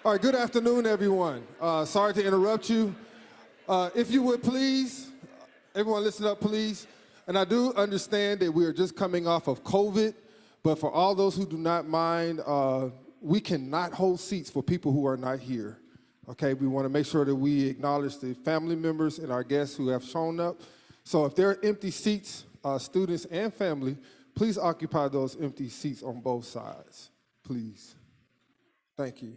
All right, good afternoon, everyone. Sorry to interrupt you. If you would please, everyone listen up, please. And I do understand that we are just coming off of COVID, but for all those who do not mind, we cannot hold seats for people who are not here. Okay, we want to make sure that we acknowledge the family members and our guests who have shown up. So if there are empty seats, students and family, please occupy those empty seats on both sides, please. Thank you.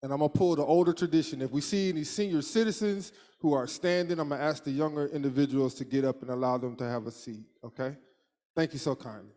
And I'm gonna pull the older tradition. If we see any senior citizens who are standing, I'm gonna ask the younger individuals to get up and allow them to have a seat, okay? Thank you so kindly.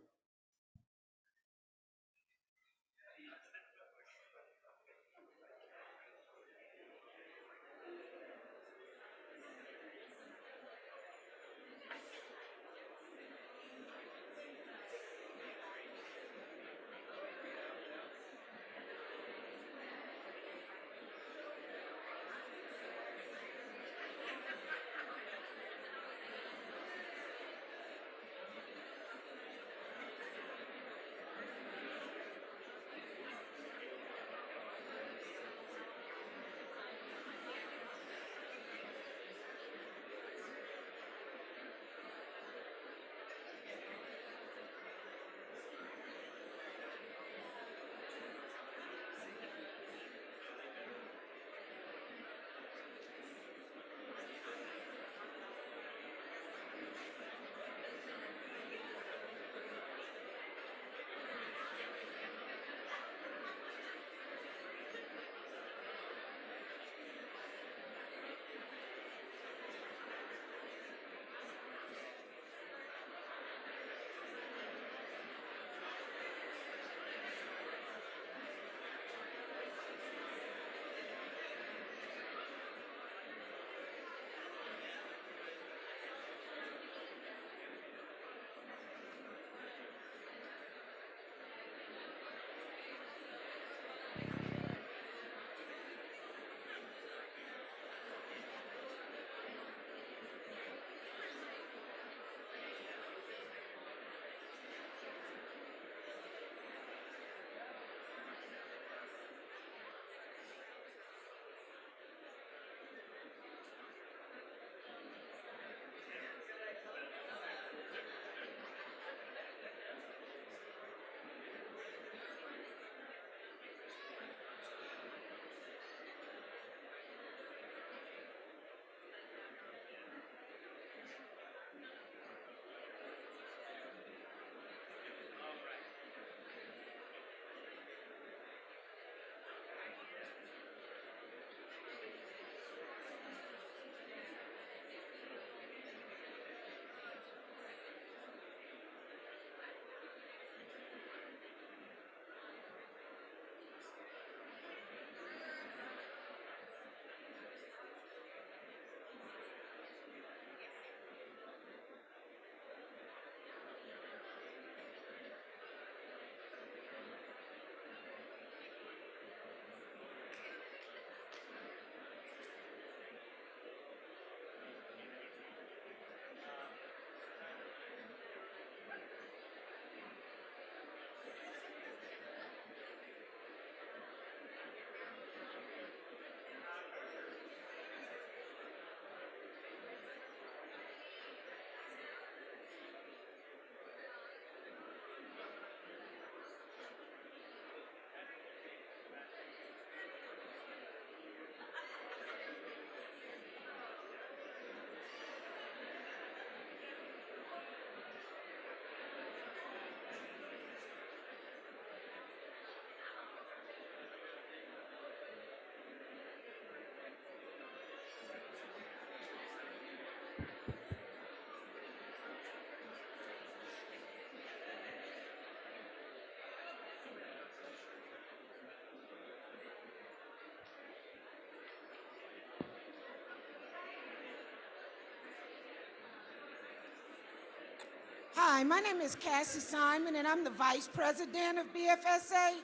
Hi, my name is Cassie Simon, and I'm the Vice President of Bfsa.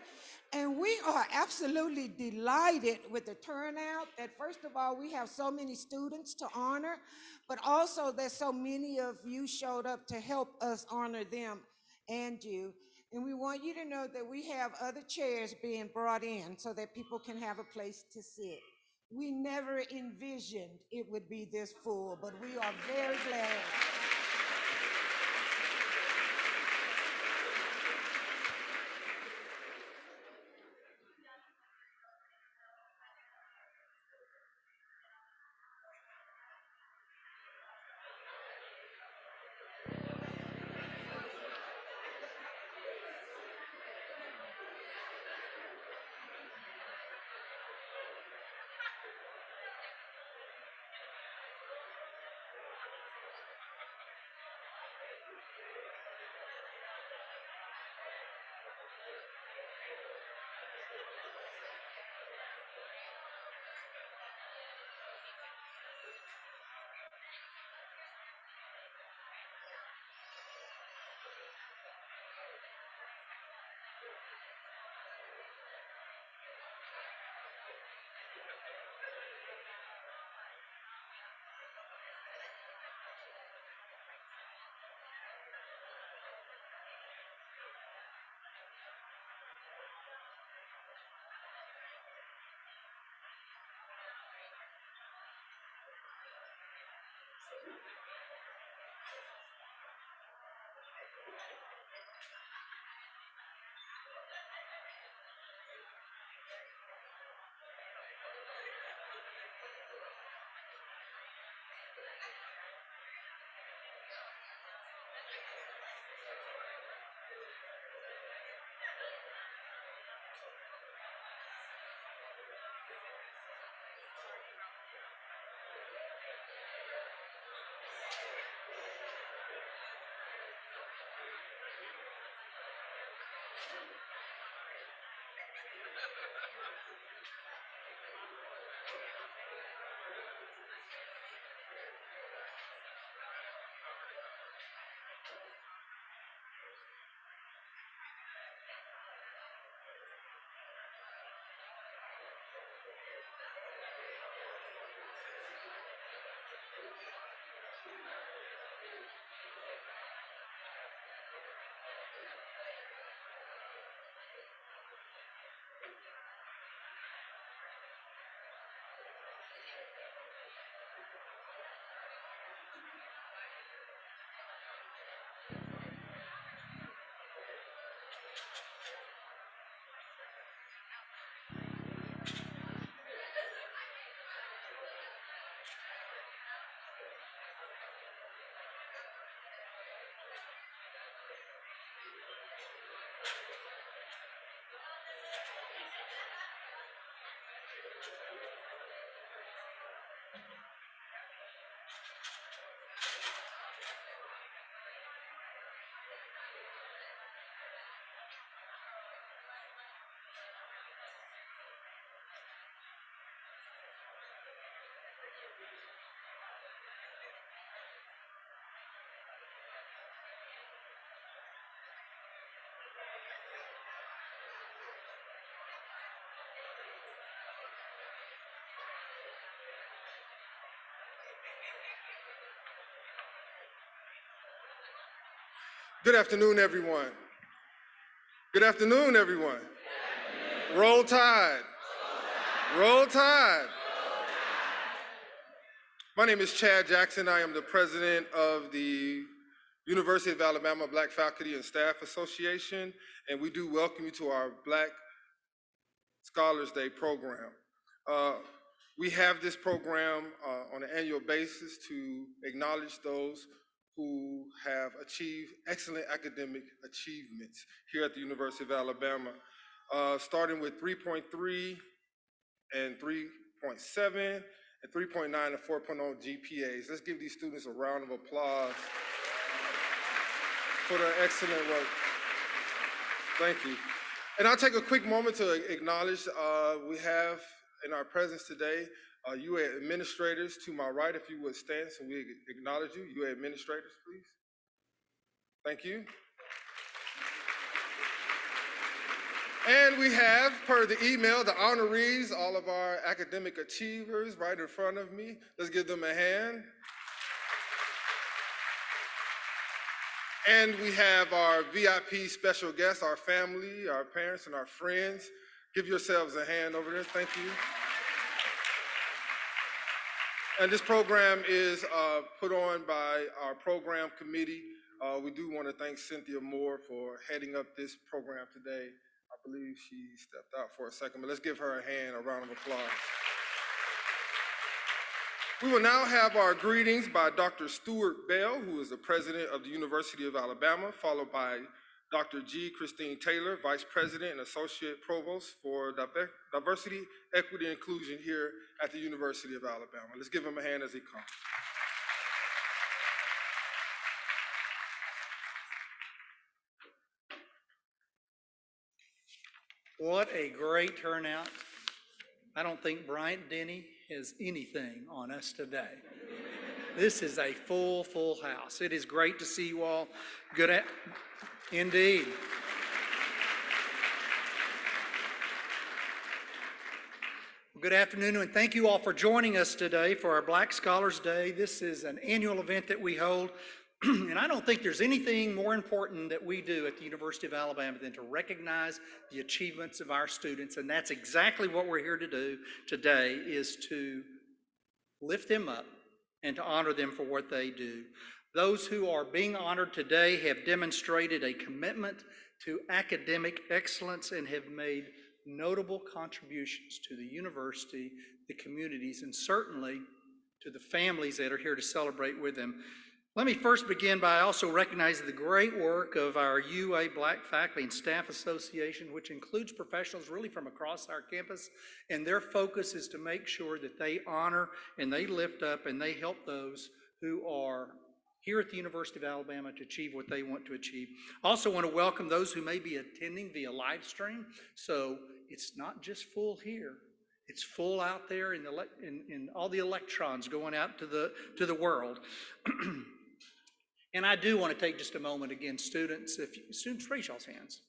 And we are absolutely delighted with the turnout. That first of all, we have so many students to honor, but also that so many of you showed up to help us honor them and you. And we want you to know that we have other chairs being brought in so that people can have a place to sit. We never envisioned it would be this full, but we are very glad. Good afternoon, everyone. Good afternoon, everyone. Roll Tide. Roll Tide. My name is Chad Jackson. I am the president of the University of Alabama Black Faculty and Staff Association, and we do welcome you to our Black Scholars Day program. We have this program on an annual basis to acknowledge those who have achieved excellent academic achievements here at the University of Alabama, starting with 3.3 and 3.7 and 3.9 and 4.0 GPAs. Let's give these students a round of applause for their excellent work. Thank you. And I'll take a quick moment to acknowledge we have in our presence today UA administrators to my right, if you would stand so we acknowledge you. UA administrators, please. Thank you. And we have, per the email, the honorees, all of our academic achievers right in front of me. Let's give them a hand. And we have our VIP special guests, our family, our parents, and our friends. Give yourselves a hand over there. Thank you. And this program is put on by our program committee. We do want to thank Cynthia Moore for heading up this program today. I believe she stepped out for a second, but let's give her a hand, a round of applause. We will now have our greetings by Dr. Stuart Bell, who is the president of the University of Alabama, followed by Dr. G. Christine Taylor, vice president and associate provost for diversity, equity, and inclusion here at the University of Alabama. Let's give him a hand as he comes. What a great turnout. I don't think Bryant Denny has anything on us today. This is a full house. It is great to see you all. Indeed. Good afternoon, and thank you all for joining us today for our Black Scholars Day. This is an annual event that we hold, and I don't think there's anything more important that we do at the University of Alabama than to recognize the achievements of our students, and that's exactly what we're here to do today, is to lift them up and to honor them for what they do. Those who are being honored today have demonstrated a commitment to academic excellence and have made notable contributions to the university, the communities, and certainly to the families that are here to celebrate with them. Let me first begin by also recognizing the great work of our UA Black Faculty and Staff Association, which includes professionals really from across our campus, and their focus is to make sure that they honor and they lift up and they help those who are here at the University of Alabama to achieve what they want to achieve. I also want to welcome those who may be attending via live stream. So it's not just full here, it's full out there in all the electrons going out to the world. And I do want to take just a moment again, students, students, raise y'all's hands.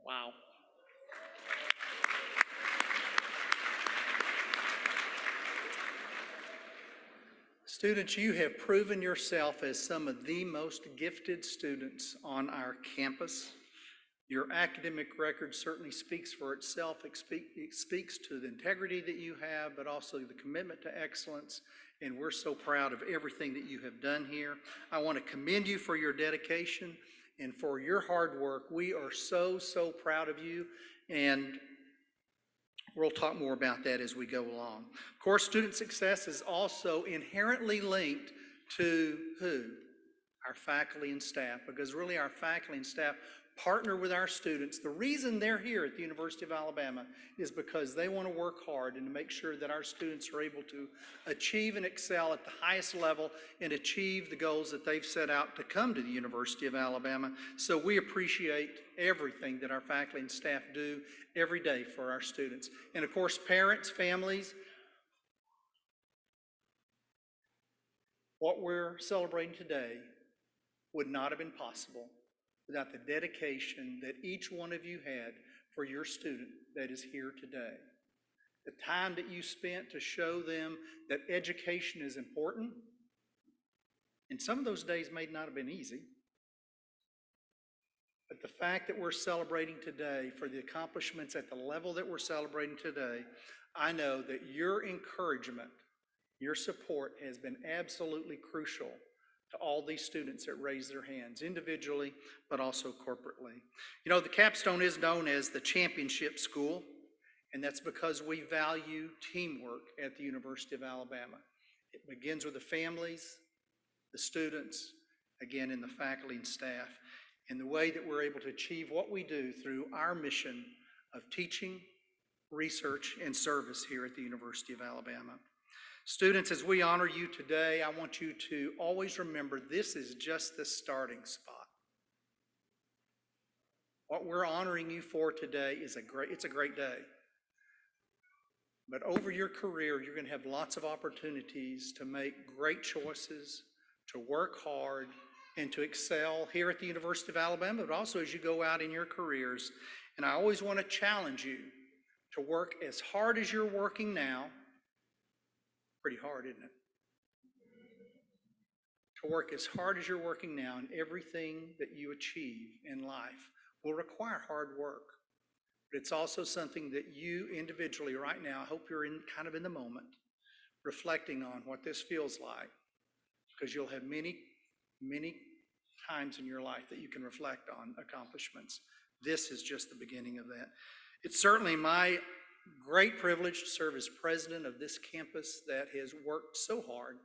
Wow. Students, you have proven yourself as some of the most gifted students on our campus. Your academic record certainly speaks for itself. It speaks to the integrity that you have, but also the commitment to excellence. And we're so proud of everything that you have done here. I want to commend you for your dedication and for your hard work. We are so proud of you, and we'll talk more about that as we go along. Of course, student success is also inherently linked to who? Our faculty and staff, because really our faculty and staff partner with our students. The reason they're here at the University of Alabama is because they want to work hard and to make sure that our students are able to achieve and excel at the highest level and achieve the goals that they've set out to come to the University of Alabama. So we appreciate everything that our faculty and staff do every day for our students. And of course, parents, families, what we're celebrating today would not have been possible without the dedication that each one of you had for your student that is here today. The time that you spent to show them that education is important, and some of those days may not have been easy, but the fact that we're celebrating today for the accomplishments at the level that we're celebrating today, I know that your encouragement, your support has been absolutely crucial to all these students that raise their hands individually, but also corporately. You know, the capstone is known as the championship school, and that's because we value teamwork at the University of Alabama. It begins with the families, the students, again, and the faculty and staff, and the way that we're able to achieve what we do through our mission of teaching, research, and service here at the University of Alabama. Students, as we honor you today, I want you to always remember this is just the starting spot. What we're honoring you for today is it's a great day. But over your career, you're going to have lots of opportunities to make great choices, to work hard, and to excel here at the University of Alabama, but also as you go out in your careers. And I always want to challenge you to work as hard as you're working now. Pretty hard, isn't it? To work as hard as you're working now, and everything that you achieve in life will require hard work. But it's also something that you individually right now, I hope you're kind of in the moment, reflecting on what this feels like, because you'll have many, many times in your life that you can reflect on accomplishments. This is just the beginning of that. It's certainly my great privilege to serve as president of this campus that has worked so hard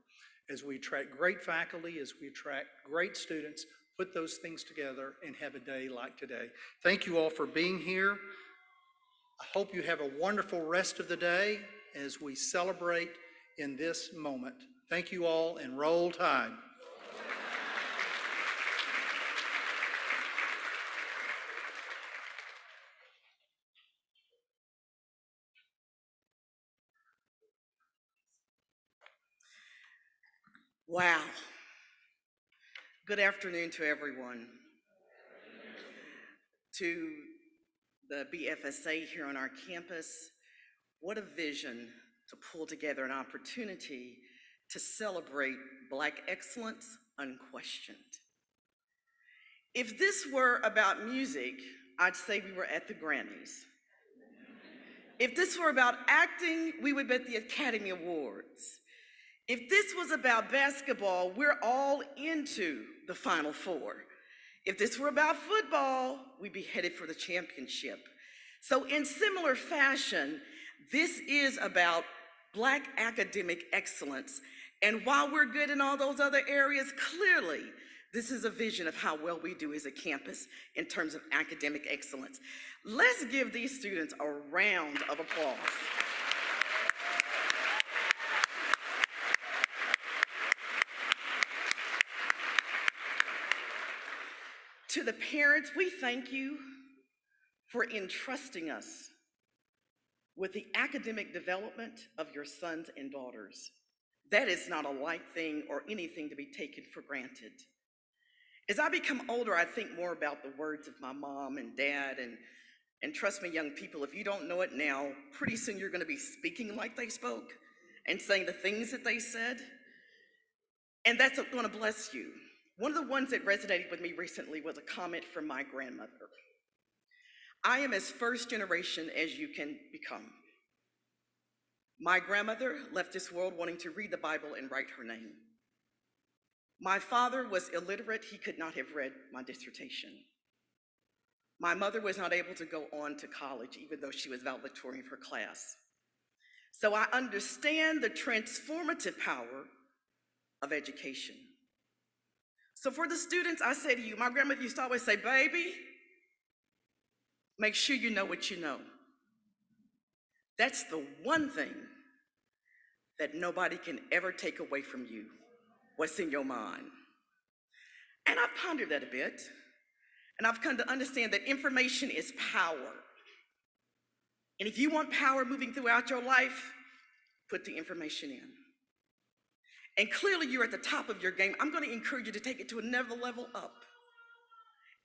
as we attract great faculty, as we attract great students, put those things together and have a day like today. Thank you all for being here. I hope you have a wonderful rest of the day as we celebrate in this moment. Thank you all, and roll tide. Wow. Good afternoon to everyone. To the Bfsa here on our campus, what a vision to pull together an opportunity to celebrate Black excellence unquestioned. If this were about music, I'd say we were at the Grammys. If this were about acting, we would be at the Academy Awards. If this was about basketball, we're all into the Final Four. If this were about football, we'd be headed for the championship. So in similar fashion, this is about Black academic excellence. And while we're good in all those other areas, clearly, this is a vision of how well we do as a campus in terms of academic excellence. Let's give these students a round of applause. To the parents, we thank you for entrusting us with the academic development of your sons and daughters. That is not a light thing or anything to be taken for granted. As I become older, I think more about the words of my mom and dad, and trust me, young people, if you don't know it now, pretty soon you're gonna be speaking like they spoke and saying the things that they said, and that's gonna bless you. One of the ones that resonated with me recently was a comment from my grandmother. I am as first generation as you can become. My grandmother left this world wanting to read the Bible and write her name. My father was illiterate. He could not have read my dissertation. My mother was not able to go on to college, even though she was valedictorian of her class. So I understand the transformative power of education. So for the students, I say to you, my grandmother used to always say, baby, make sure you know what you know. That's the one thing that nobody can ever take away from you, what's in your mind. And I've pondered that a bit, and I've come to understand that information is power. And if you want power moving throughout your life, put the information in. And clearly you're at the top of your game. I'm going to encourage you to take it to another level up.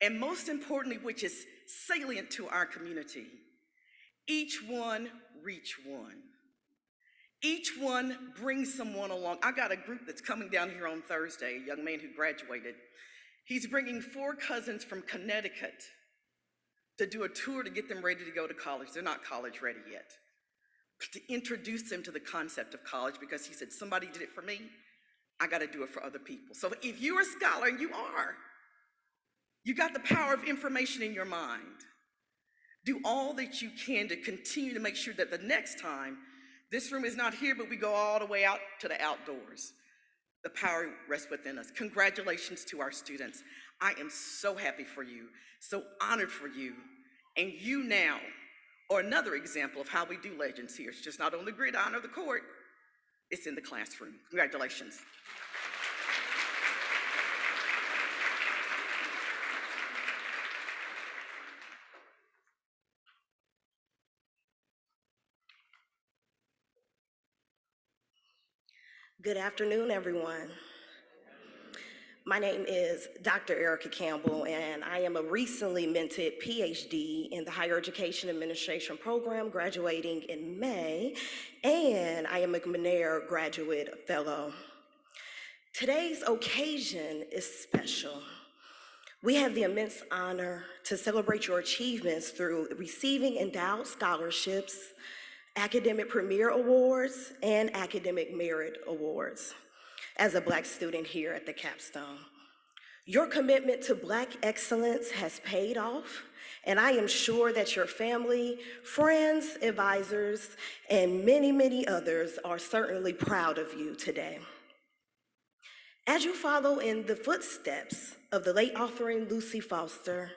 And most importantly, which is salient to our community, each one reach one. Each one brings someone along. I got a group that's coming down here on Thursday, a young man who graduated. He's bringing 4 cousins from Connecticut to do a tour to get them ready to go to college. They're not college ready yet. To introduce them to the concept of college, because he said, somebody did it for me, I gotta do it for other people. So if you're a scholar, and you are, you got the power of information in your mind. Do all that you can to continue to make sure that the next time, this room is not here, but we go all the way out to the outdoors. The power rests within us. Congratulations to our students. I am so happy for you, so honored for you, and you now are another example of how we do legends here. It's just not on the gridiron or the court, it's in the classroom. Congratulations. Good afternoon, everyone. My name is Dr. Erica Campbell, and I am a recently minted PhD in the Higher Education Administration program, graduating in May, and I am a McNair Graduate Fellow. Today's occasion is special. We have the immense honor to celebrate your achievements through receiving Endowed Scholarships, Academic Premier Awards, and Academic Merit Awards as a Black student here at the Capstone. Your commitment to Black excellence has paid off, and I am sure that your family, friends, advisors, and many, many others are certainly proud of you today. As you follow in the footsteps of the late authoring Lucy Foster,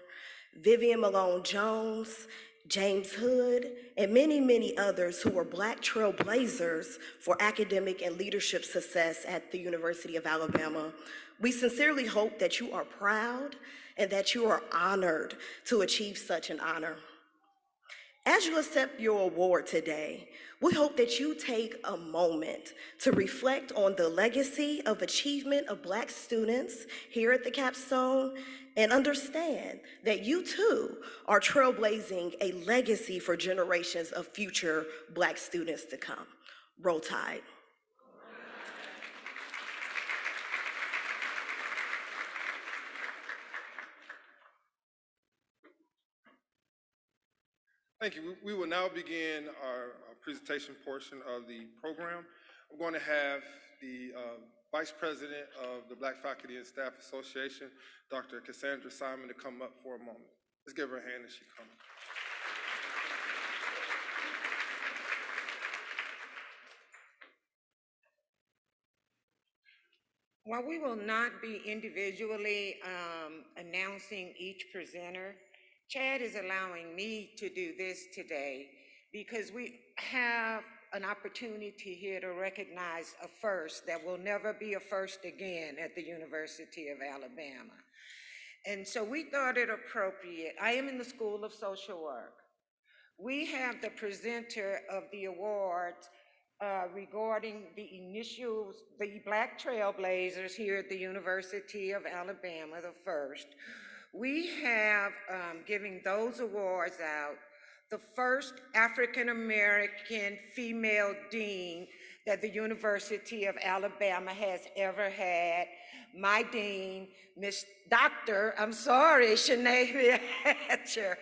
Vivian Malone Jones, James Hood, and many, many others who were Black trailblazers for academic and leadership success at the University of Alabama, we sincerely hope that you are proud and that you are honored to achieve such an honor. As you accept your award today, we hope that you take a moment to reflect on the legacy of achievement of Black students here at the Capstone and understand that you too are trailblazing a legacy for generations of future Black students to come. Roll Tide. Thank you. We will now begin our presentation portion of the program. I'm going to have the Vice President of the Black Faculty and Staff Association, Dr. Cassandra Simon, to come up for a moment. Let's give her a hand as she comes. While we will not be individually announcing each presenter, Chad is allowing me to do this today because we have an opportunity here to recognize a first that will never be a first again at the University of Alabama. And so we thought it appropriate. I am in the School of Social Work. We have the presenter of the award regarding the Black trailblazers here at the University of Alabama, the first. We have giving those awards out, the first African-American female dean that the University of Alabama has ever had. My dean, Shanae Hatcher.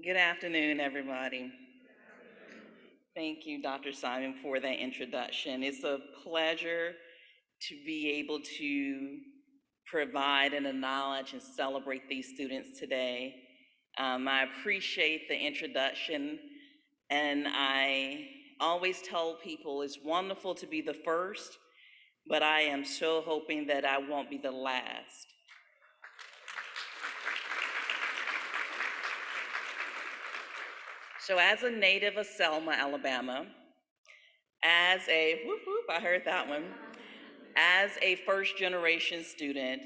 Good afternoon, everybody. Thank you, Dr. Simon, for that introduction. It's a pleasure to be able to provide and acknowledge and celebrate these students today. I appreciate the introduction, and I always tell people it's wonderful to be the first, but I am so hoping that I won't be the last. So as a native of Selma, Alabama, as a, whoop whoop, I heard that one, as a first generation student,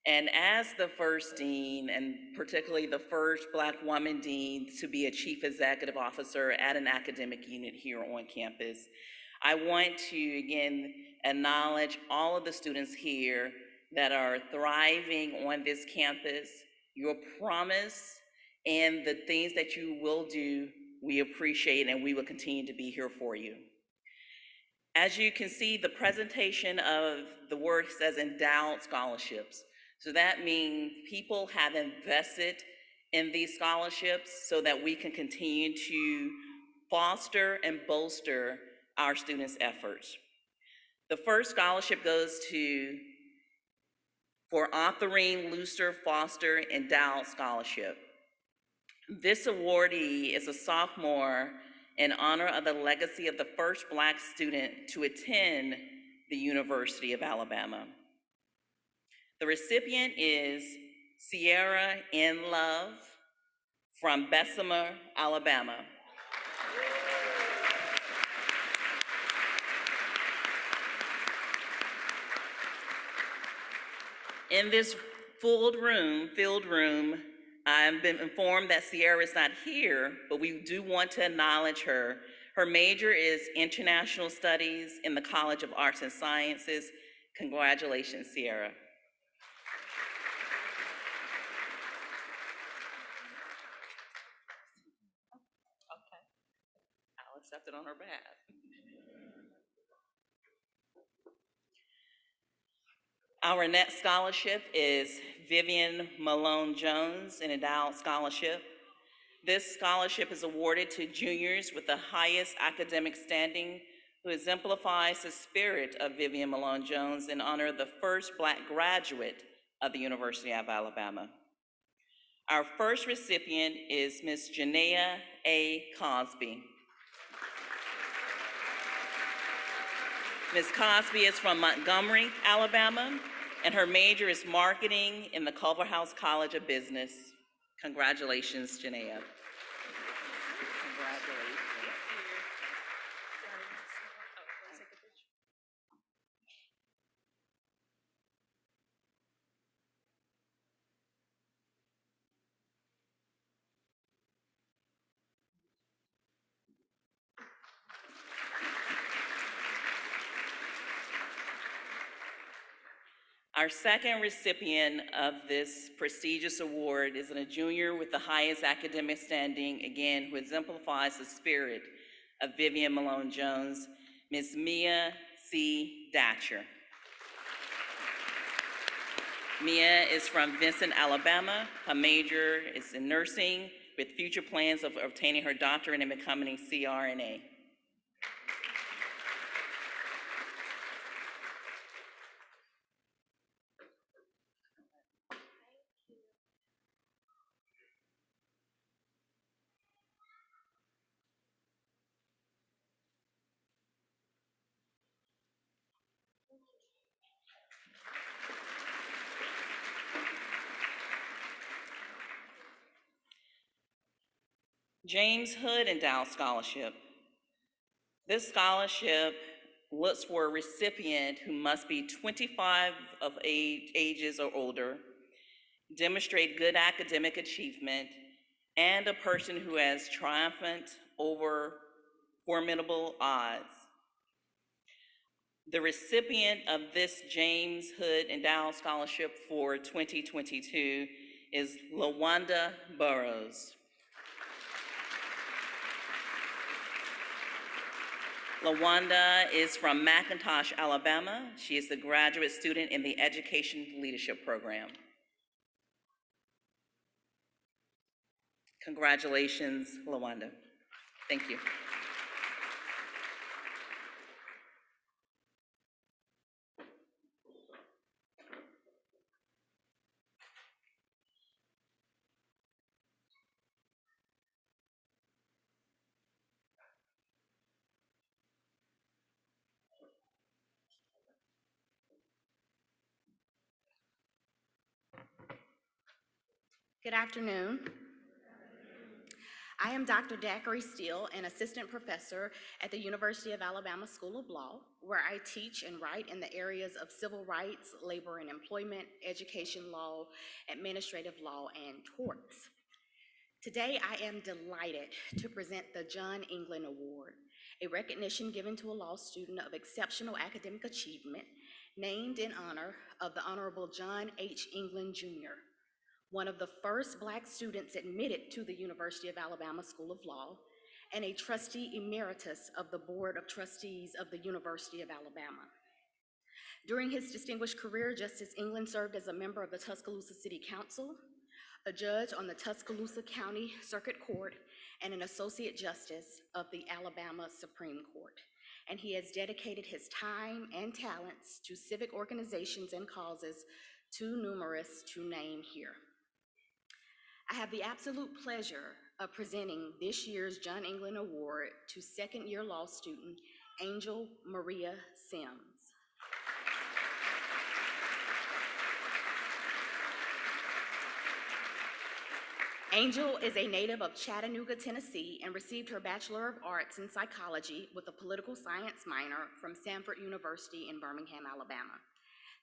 and as the first dean, and particularly the first Black woman dean to be a chief executive officer at an academic unit here on campus, I want to again acknowledge all of the students here that are thriving on this campus, your promise, and the things that you will do, we appreciate, and we will continue to be here for you. As you can see, the presentation of the work says endowed scholarships. So that means people have invested in these scholarships so that we can continue to foster and bolster our students' efforts. The first scholarship goes for authoring Lucy Foster Endowed Scholarship. This awardee is a sophomore in honor of the legacy of the first Black student to attend the University of Alabama. The recipient is Sierra N. Love from Bfsa, Alabama. In this filled room, I've been informed that Sierra is not here, but we do want to acknowledge her. Her major is International Studies in the College of Arts and Sciences. Congratulations, Sierra. Okay, I'll accept it on her behalf. Our next scholarship is Vivian Malone Jones, an Endowed Scholarship. This scholarship is awarded to juniors with the highest academic standing who exemplifies the spirit of Vivian Malone Jones in honor of the first Black graduate of the University of Alabama. Our first recipient is Ms. Janaea A. Cosby. Ms. Cosby is from Montgomery, Alabama, and her major is marketing in the Culverhouse College of Business. Congratulations, Janaea. Congratulations. Our second recipient of this prestigious award is a junior with the highest academic standing, again, who exemplifies the spirit of Vivian Malone Jones, Ms. Mia C. Datcher. Mia is from Vincent, Alabama. Her major is in nursing with future plans of obtaining her doctorate and becoming a CRNA. James Hood Endowed Scholarship. This scholarship looks for a recipient who must be 25 of ages or older, demonstrate good academic achievement, and a person who has triumphed over formidable odds. The recipient of this James Hood Endowed Scholarship for 2022 is LaWanda Burrows. LaWanda is from McIntosh, Alabama. She is the graduate student in the Education Leadership Program. Congratulations, LaWanda. Thank you. Good afternoon. I am Dr. Dacre Steele, an assistant professor at the University of Alabama School of Law, where I teach and write in the areas of civil rights, labor and employment, education law, administrative law, and torts. Today, I am delighted to present the John England Award, a recognition given to a law student of exceptional academic achievement, named in honor of the Honorable John H. England, Jr., one of the first Black students admitted to the University of Alabama School of Law, and a trustee emeritus of the Board of Trustees of the University of Alabama. During his distinguished career, Justice England served as a member of the Tuscaloosa City Council, a judge on the Tuscaloosa County Circuit Court, and an associate justice of the Alabama Supreme Court. And he has dedicated his time and talents to civic organizations and causes too numerous to name here. I have the absolute pleasure of presenting this year's John England Award to second-year law student Angel Maria Sims. Angel is a native of Chattanooga, Tennessee, and received her Bachelor of Arts in Psychology with a political science minor from Samford University in Birmingham, Alabama.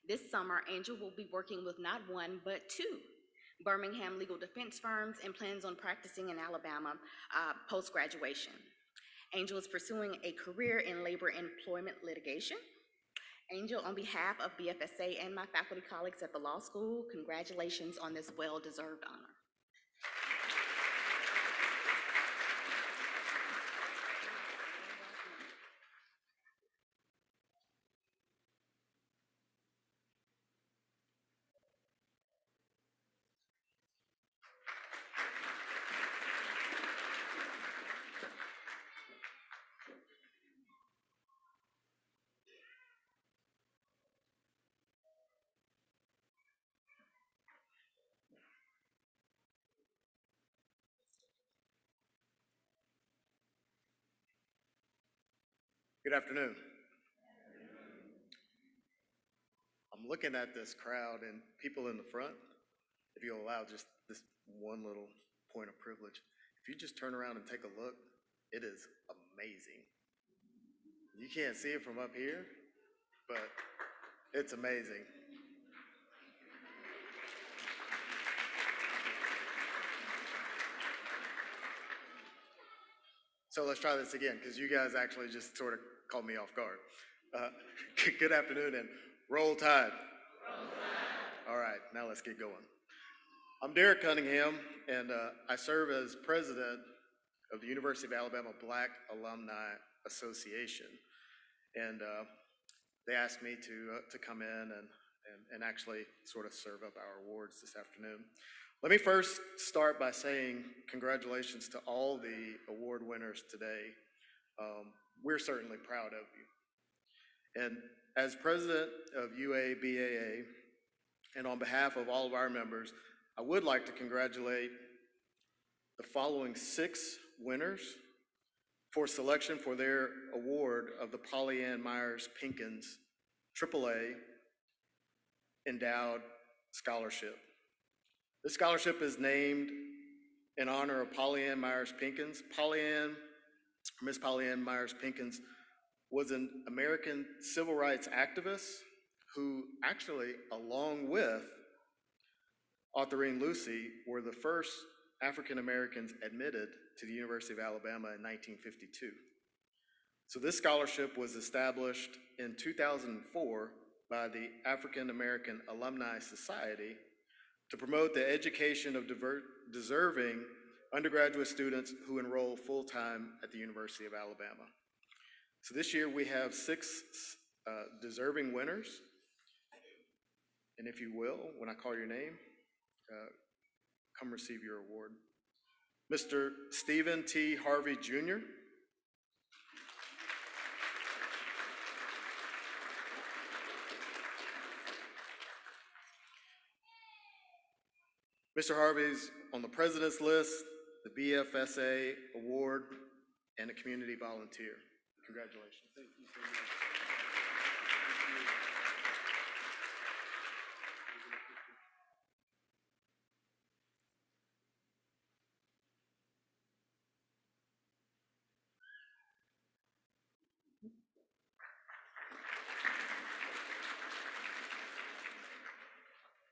This summer, Angel will be working with not one, but two Birmingham legal defense firms, and plans on practicing in Alabama post-graduation. Angel is pursuing a career in labor employment litigation. Angel, on behalf of BFSA and my faculty colleagues at the law school, congratulations on this well-deserved honor. Good afternoon. I'm looking at this crowd and people in the front. If you'll allow just this one little point of privilege, if you just turn around and take a look, it is amazing. You can't see it from up here, but it's amazing. So let's try this again, because you guys actually just sort of caught me off guard. Good afternoon and roll Tide. All right, now let's get going. I'm Derek Cunningham, and I serve as president of the University of Alabama Black Alumni Association. And they asked me to come in and actually sort of serve up our awards this afternoon. Let me first start by saying congratulations to all the award winners today. We're certainly proud of you. And as president of UABAA, and on behalf of all of our members, I would like to congratulate the following 6 winners for selection for their award of the Pollyanne Myers-Penkins AAA Endowed Scholarship. This scholarship is named in honor of Pollyanne Myers-Penkins. Miss Pollyanne Myers-Penkins was an American civil rights activist who actually, along with Autherine Lucy, were the first African Americans admitted to the University of Alabama in 1952. So this scholarship was established in 2004 by the African American Alumni Society to promote the education of deserving undergraduate students who enroll full-time at the University of Alabama. So this year we have 6 deserving winners. And if you will, when I call your name, come receive your award. Mr. Stephen T. Harvey Jr. Mr. Harvey's on the President's List, the Bfsa Award, and a Community Volunteer. Congratulations. Thank you so much.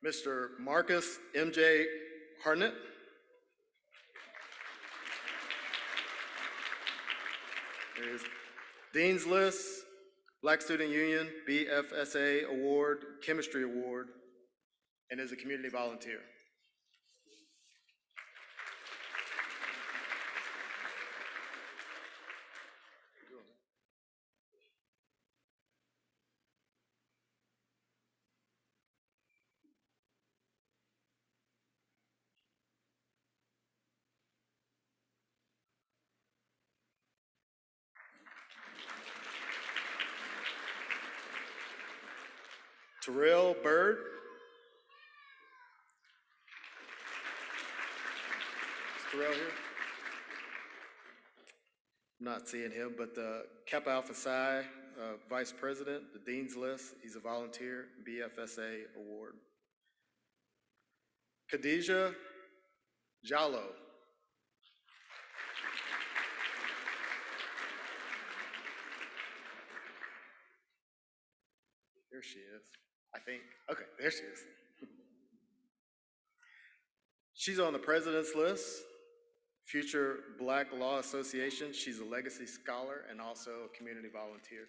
Mr. Marcus M.J. Harnett. There he is. Dean's List, Black Student Union, Bfsa Award, Chemistry Award, and is a community volunteer. Terrell Bird. Is Terrell here? I'm not seeing him, but the Kappa Alpha Psi Vice President, the Dean's List, he's a volunteer, Bfsa Award. Khadijah Jallo. There she is, I think. Okay, there she is. She's on the president's list, Future Black Law Association. She's a legacy scholar and also a community volunteer.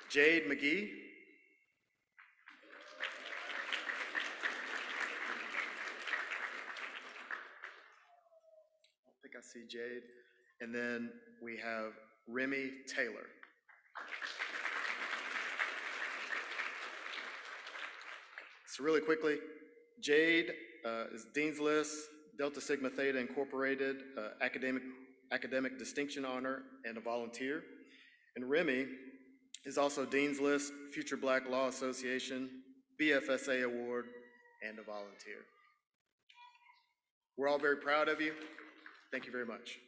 Jade McGee. I think I see Jade. And then we have Remy Taylor. So really quickly, Jade is Dean's List, Delta Sigma Theta Incorporated, academic distinction honor, and a volunteer. And Remy is also Dean's List, Future Black Law Association, Bfsa Award, and a volunteer. We're all very proud of you. Thank you very much.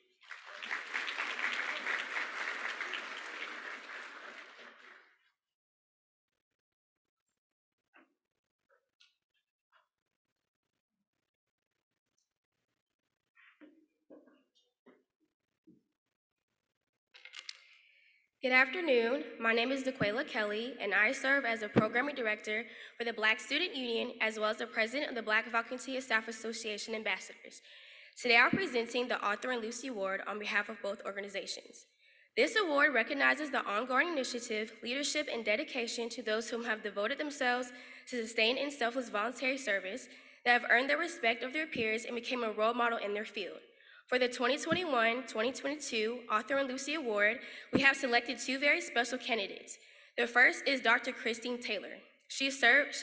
Good afternoon. My name is DeQuayla Kelly, and I serve as a programming director for the Black Student Union, as well as the president of the Black Faculty Staff Association Ambassadors. Today, I'm presenting the Arthur and Lucy Award on behalf of both organizations. This award recognizes the ongoing initiative, leadership, and dedication to those whom have devoted themselves to sustained and selfless voluntary service that have earned the respect of their peers and became a role model in their field. For the 2021-2022 Arthur and Lucy Award, we have selected two very special candidates. The first is Dr. Christine Taylor. She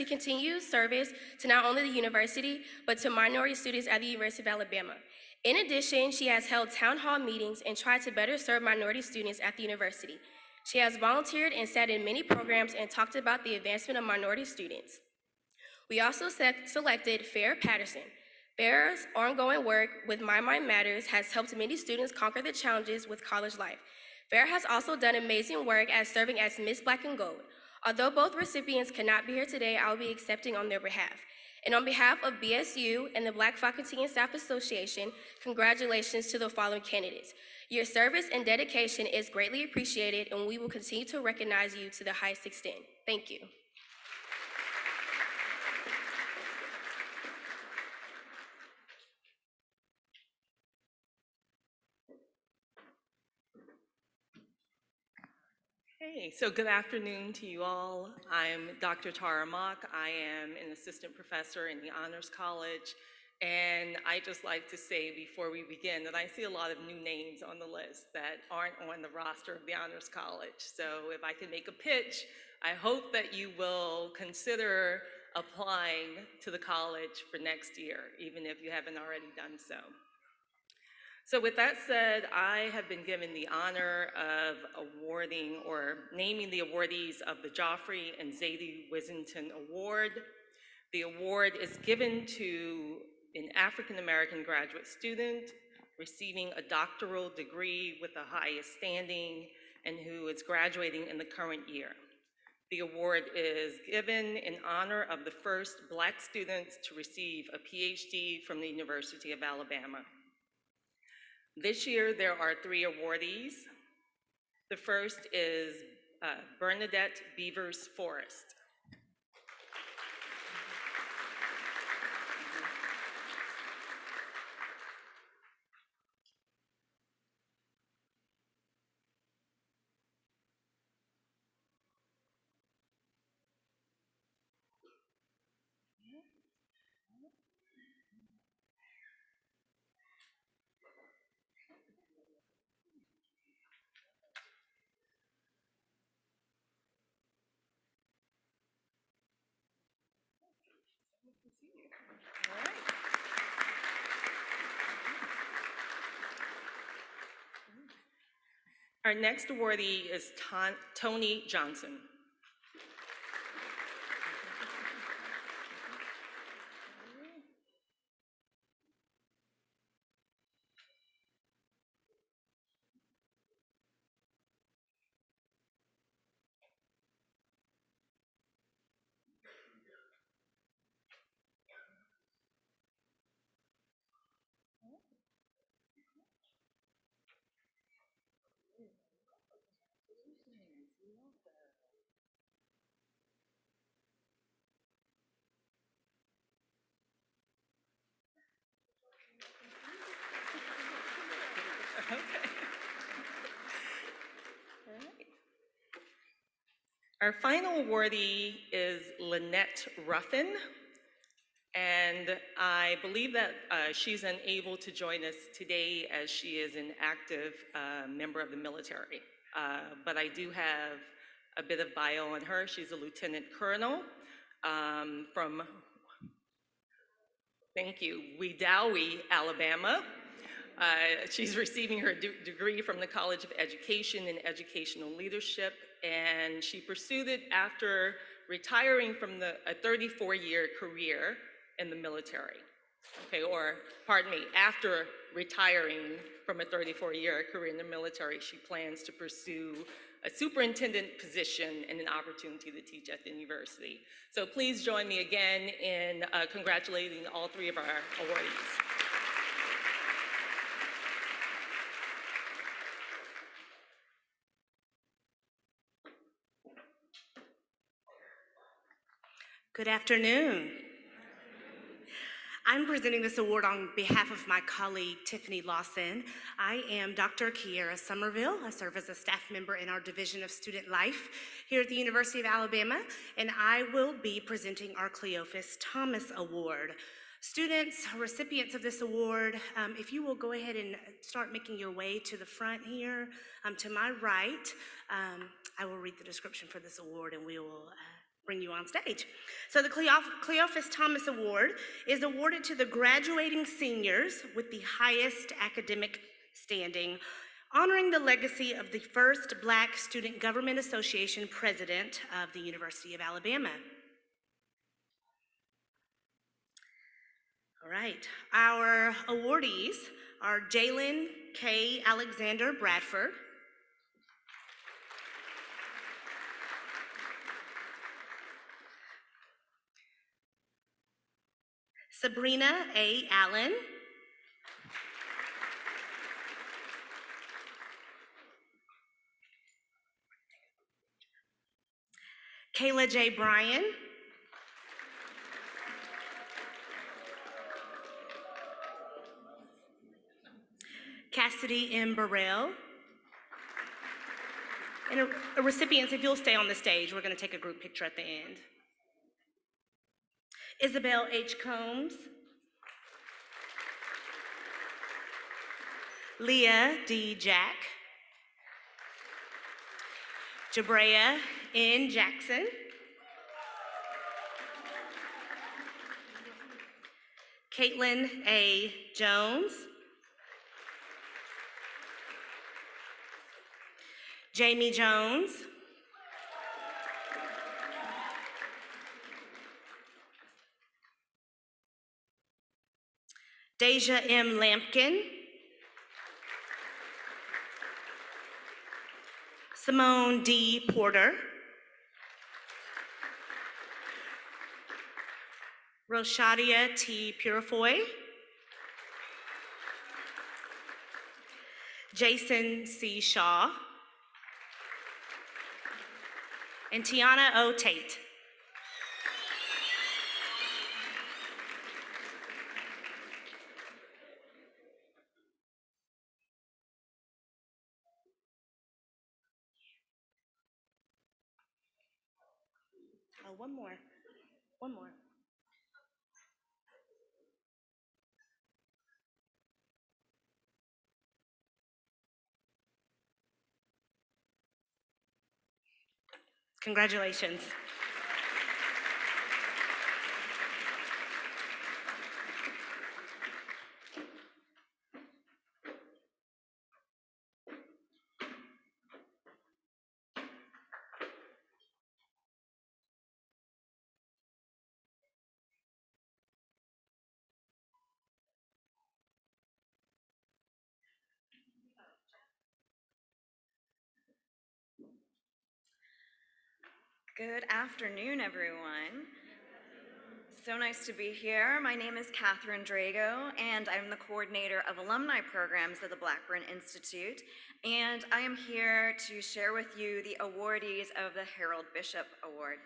continues service to not only the university, but to minority students at the University of Alabama. In addition, she has held town hall meetings and tried to better serve minority students at the university. She has volunteered and sat in many programs and talked about the advancement of minority students. We also selected Farrah Patterson. Farrah's ongoing work with My Mind Matters has helped many students conquer the challenges with college life. Farrah has also done amazing work as serving as Miss Black and Gold. Although both recipients cannot be here today, I will be accepting on their behalf. And on behalf of BSU and the Black Faculty and Staff Association, congratulations to the following candidates. Your service and dedication is greatly appreciated, and we will continue to recognize you to the highest extent. Thank you. Hey, so good afternoon to you all. I'm Dr. Tara Mock. I am an assistant professor in the Honors College. And I just like to say before we begin that I see a lot of new names on the list that aren't on the roster of the Honors College. So if I can make a pitch, I hope that you will consider applying to the college for next year, even if you haven't already done so. So with that said, I have been given the honor of awarding or naming the awardees of the Joffrey and Zadie Wissington Award. The award is given to an African-American graduate student receiving a doctoral degree with the highest standing and who is graduating in the current year. The award is given in honor of the first Black students to receive a PhD from the University of Alabama. This year, there are 3 awardees. The first is Bernadette Beavers Forrest. Our next awardee is Tony Johnson. Our final awardee is Lynette Ruffin, and I believe that she's unable to join us today as she is an active member of the military. But I do have a bit of bio on her. She's a lieutenant colonel from, thank you, Wedowee, Alabama. She's receiving her degree from the College of Education in Educational Leadership, and she pursued it after retiring from a 34-year career in the military. Okay, or pardon me, after retiring from a 34-year career in the military, she plans to pursue a superintendent position and an opportunity to teach at the university. So please join me again in congratulating all three of our awardees. Good afternoon. I'm presenting this award on behalf of my colleague, Tiffany Lawson. I am Dr. Kiera Somerville. I serve as a staff member in our Division of Student Life here at the University of Alabama, and I will be presenting our Cleophas Thomas Award. Students, recipients of this award, if you will go ahead and start making your way to the front here, to my right, I will read the description for this award and we will bring you on stage. So the Cleophas Thomas Award is awarded to the graduating seniors with the highest academic standing, honoring the legacy of the first Black Student Government Association president of the University of Alabama. All right, our awardees are Jalen K. Alexander Bradford, Sabrina A. Allen, Kayla J. Bryan, Cassidy M. Burrell, and recipients, if you'll stay on the stage, we're going to take a group picture at the end. Isabel H. Combs, Leah D. Jack, Jabrea N. Jackson, Caitlin A. Jones, Jamie Jones, Deja M. Lampkin, Simone D. Porter, Roshadia T. Purifoy, Jason C. Shaw, and Tiana O. Tate. Oh, one more. Congratulations. Good afternoon, everyone. So nice to be here. My name is Catherine Drago, and I'm the coordinator of alumni programs at the Blackburn Institute. And I am here to share with you the awardees of the Harold Bishop Award.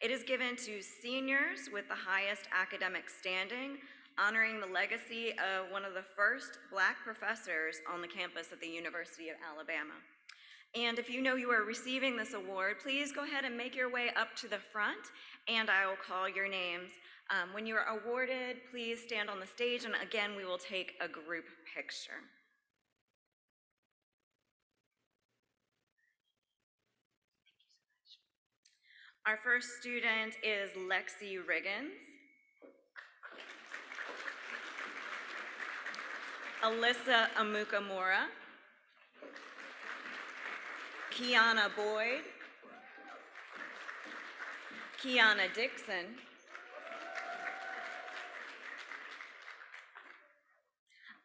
It is given to seniors with the highest academic standing, honoring the legacy of one of the first Black professors on the campus of the University of Alabama. And if you know you are receiving this award, please go ahead and make your way up to the front, and I will call your names. When you are awarded, please stand on the stage, and again, we will take a group picture. Our first student is Lexi Riggins. Alyssa Amukamura. Kiana Boyd. Kiana Dixon.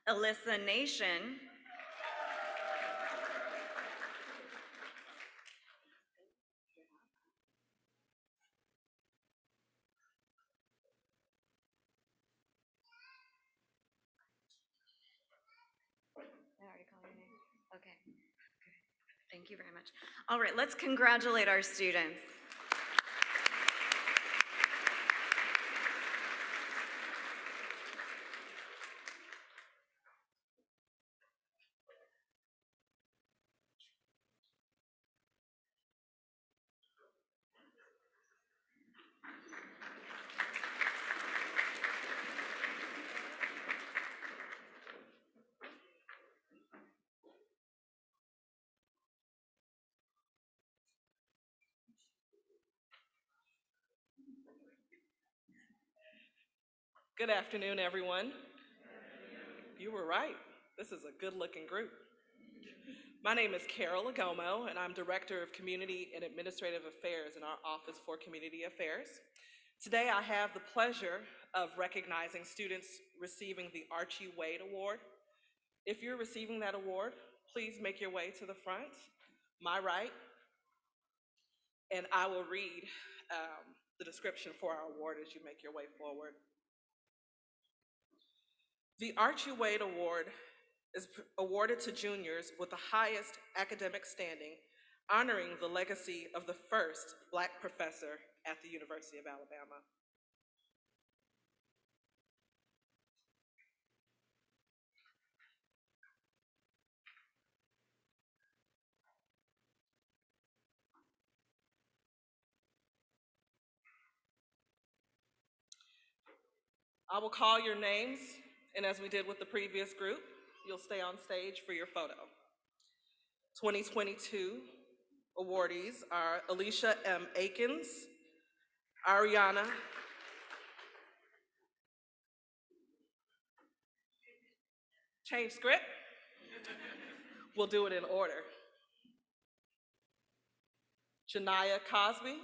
Alyssa Nation. I already called your name. Okay, good. Thank you very much. All right, let's congratulate our students. Good afternoon, everyone. You were right. This is a good-looking group. My name is Carol Agomo, and I'm Director of Community and Administrative Affairs in our Office for Community Affairs. Today, I have the pleasure of recognizing students receiving the Archie Wade Award. If you're receiving that award, please make your way to the front, my right, and I will read the description for our award as you make your way forward. The Archie Wade Award is awarded to juniors with the highest academic standing, honoring the legacy of the first Black professor at the University of Alabama. I will call your names, and as we did with the previous group, you'll stay on stage for your photo. 2022 awardees are Alicia M. Akins, Ariana, change script? We'll do it in order. Janaea Cosby,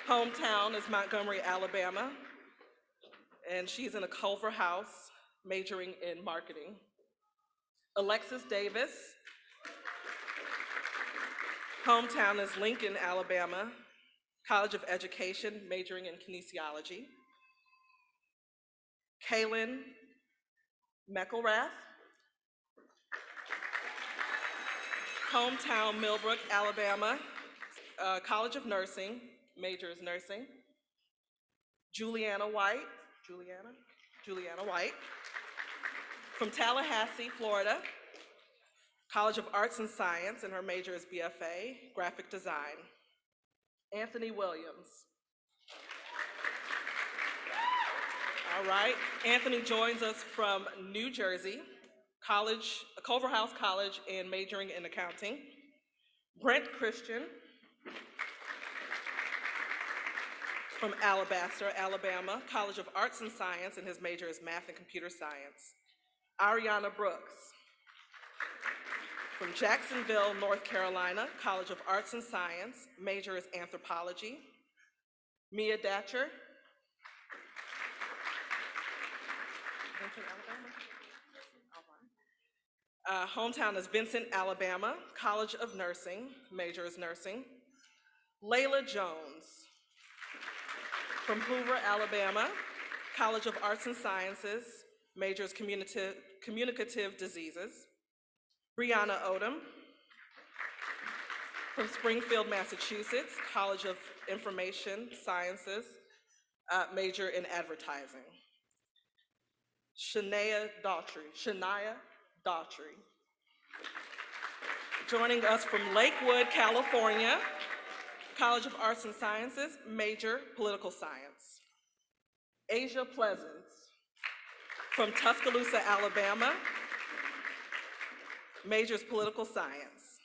hometown is Montgomery, Alabama, and she's in a Culver House, majoring in marketing. Alexis Davis, hometown is Lincoln, Alabama, College of Education, majoring in kinesiology. Kaylin McElrath, hometown Millbrook, Alabama, College of Nursing, major is nursing. Juliana White, from Tallahassee, Florida, College of Arts and Science, and her major is BFA, graphic design. Anthony Williams. All right, Anthony joins us from New Jersey, Culver House College, and majoring in accounting. Brent Christian, from Alabaster, Alabama, College of Arts and Science, and his major is math and computer science. Ariana Brooks, from Jacksonville, North Carolina, College of Arts and Science, major is anthropology. Mia Datcher, hometown is Vincent, Alabama, College of Nursing, major is nursing. Layla Jones, from Hoover, Alabama, College of Arts and Sciences, major is communicative diseases. Brianna Odom, from Springfield, Massachusetts, College of Information Sciences, major in advertising. Shania Daughtry. Joining us from Lakewood, California, College of Arts and Sciences, major political science. Asia Pleasance from Tuscaloosa, Alabama, majors political science.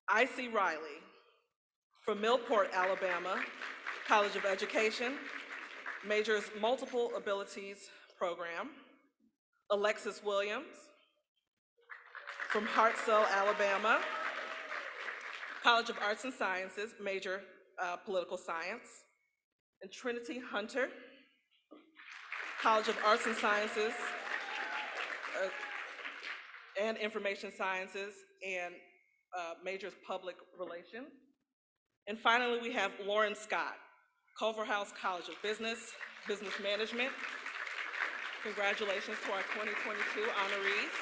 Icy Riley from Millport, Alabama, College of Education, majors multiple abilities program. Alexis Williams from Hartselle, Alabama, College of Arts and Sciences, major political science. And Trinity Hunter, College of Arts and Sciences and Information Sciences, and majors public relations. And finally, we have Lauren Scott, Culver House College of Business Management. Congratulations to our 2022 honorees.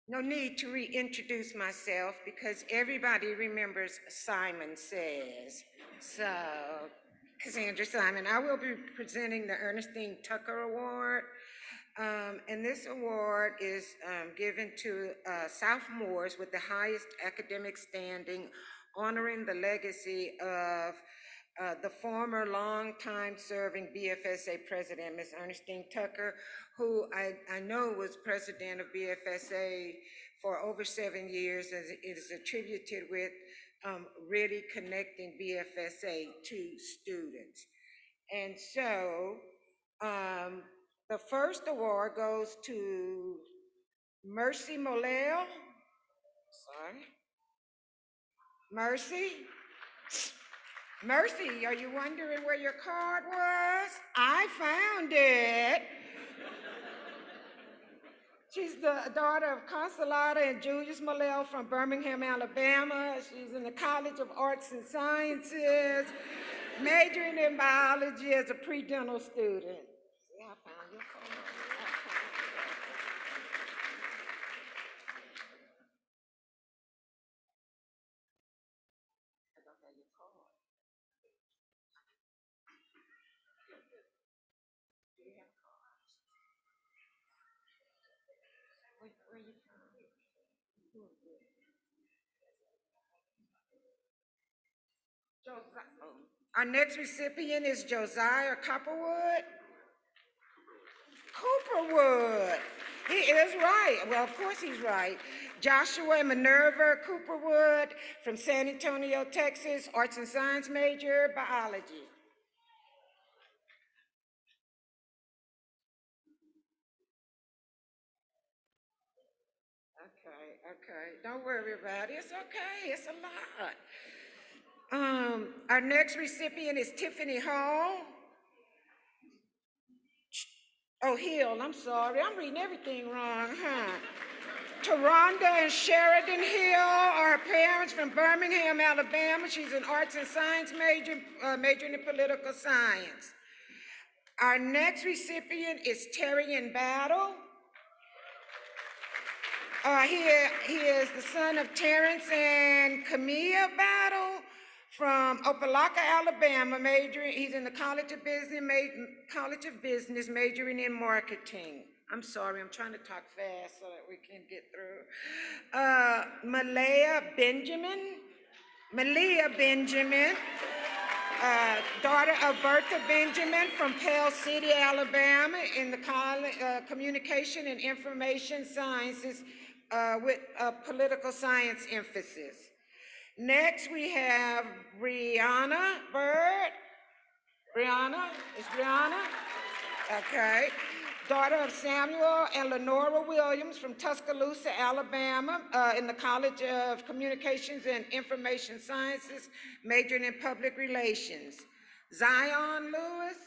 No need to reintroduce myself because everybody remembers Simon Says. So, Cassandra Simon, I will be presenting the Ernestine Tucker Award. And this award is given to sophomores with the highest academic standing, honoring the legacy of the former longtime serving BFSA president, Ms. Ernestine Tucker, who I know was president of BFSA for over 7 years, as it is attributed with really connecting BFSA to students. And so the first award goes to Mercy Molell. Sorry. Mercy, are you wondering where your card was? I found it. She's the daughter of Consolata and Julius Molell from Birmingham, Alabama. She's in the College of Arts and Sciences, majoring in biology as a pre-dental student. See, I found your card. Our next recipient is Josiah Copperwood. Cooperwood. He is right. Well, of course he's right. Joshua and Minerva Cooperwood from San Antonio, Texas, arts and science major, biology. Okay. Don't worry about it. It's okay. It's a lot. Our next recipient is Tiffany Hall. Oh, Hill, I'm sorry. I'm reading everything wrong, huh? Taronda and Sheridan Hill are her parents from Birmingham, Alabama. She's an arts and science major, majoring in political science. Our next recipient is Terrian Battle. He is the son of Terrence and Camilla Battle from Opelika, Alabama, he's in the College of Business, majoring in marketing. I'm sorry, I'm trying to talk fast so that we can get through. Malia Benjamin Daughter of Bertha Benjamin from Pell City, Alabama, in the Communication and Information Sciences with a political science emphasis. Next, we have Brianna Bird. Brianna, is Brianna? Okay. Daughter of Samuel and Lenora Williams from Tuscaloosa, Alabama, in the College of Communications and Information Sciences, majoring in public relations. Zion Lewis.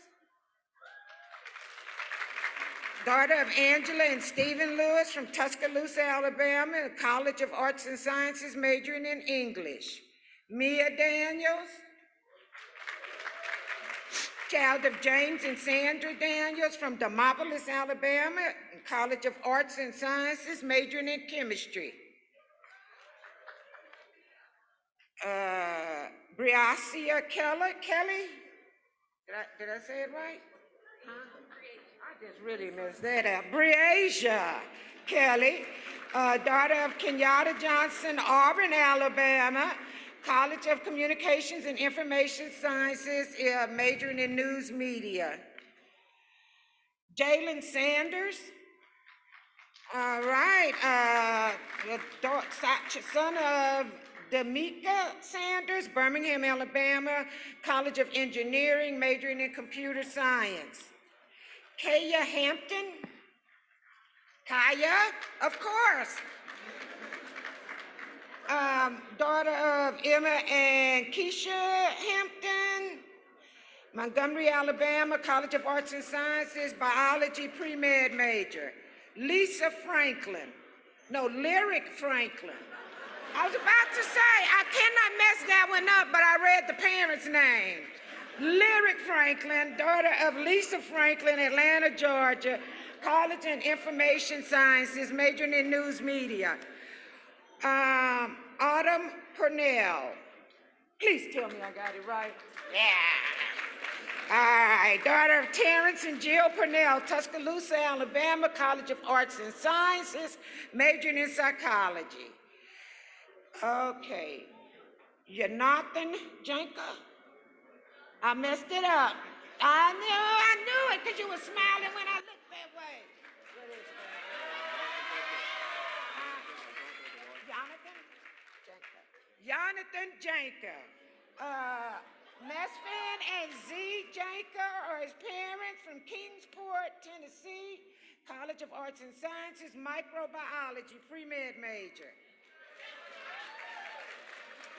Daughter of Angela and Stephen Lewis from Tuscaloosa, Alabama, College of Arts and Sciences, majoring in English. Mia Daniels. Child of James and Sandra Daniels from Demopolis, Alabama, College of Arts and Sciences, majoring in chemistry. Bfsa Kelly, did I say it right? Huh? I just really messed that up. Bfsa Kelly, daughter of Kenyatta Johnson, Auburn, Alabama, College of Communications and Information Sciences, majoring in news media. Jalen Sanders, all right, son of Damika Sanders, Birmingham, Alabama, College of Engineering, majoring in computer science. Kaya Hampton, Kaya, of course. Daughter of Emma and Keisha Hampton, Montgomery, Alabama, College of Arts and Sciences, biology pre-med major. Lisa Franklin, no, Lyric Franklin. I was about to say, I cannot mess that one up, but I read the parents' name. Lyric Franklin, daughter of Lisa Franklin, Atlanta, Georgia, College in Information Sciences, majoring in news media. Autumn Purnell. Please tell me I got it right. Yeah. All right, daughter of Terrence and Jill Purnell, Tuscaloosa, Alabama, College of Arts and Sciences, majoring in psychology. Okay, Jonathan Jenka. I messed it up. I knew it, because you were smiling when I looked that way. What is that? Jonathan Jenka. Mesfin and Z. Jenka are his parents from Kingsport, Tennessee, College of Arts and Sciences, microbiology, pre-med major.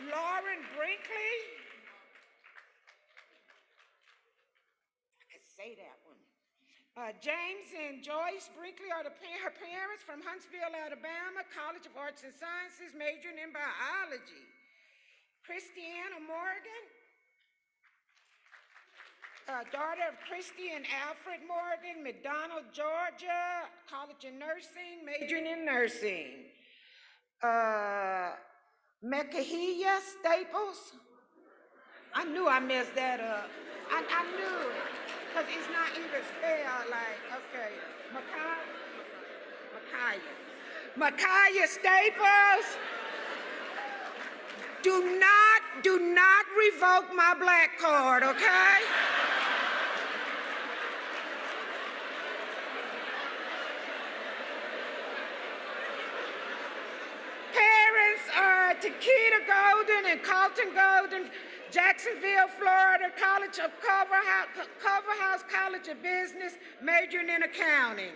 Lauren Brinkley. I could say that one. James and Joyce Brinkley are her parents from Huntsville, Alabama, College of Arts and Sciences, majoring in biology. Christiana Morgan, daughter of Christy and Alfred Morgan, McDonald, Georgia, College of Nursing, majoring in nursing. Mekahia Staples. I knew I messed that up. I knew it, because it's not even spelled like, okay, Mekahia Staples. Do not revoke my black card, okay? Parents are Takeda Golden and Carlton Golden, Jacksonville, Florida, College of Culverhouse College of Business, majoring in accounting.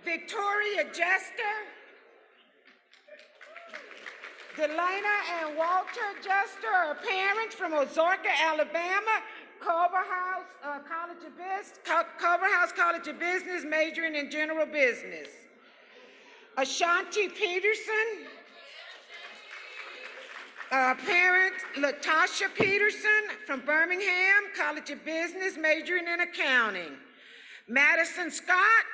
Victoria Jester, Delana and Walter Jester are parents from Ozarka, Alabama, Culverhouse College of Business, majoring in general business. Ashanti Peterson, parent Latasha Peterson from Birmingham, College of Business, majoring in accounting. Madison Scott,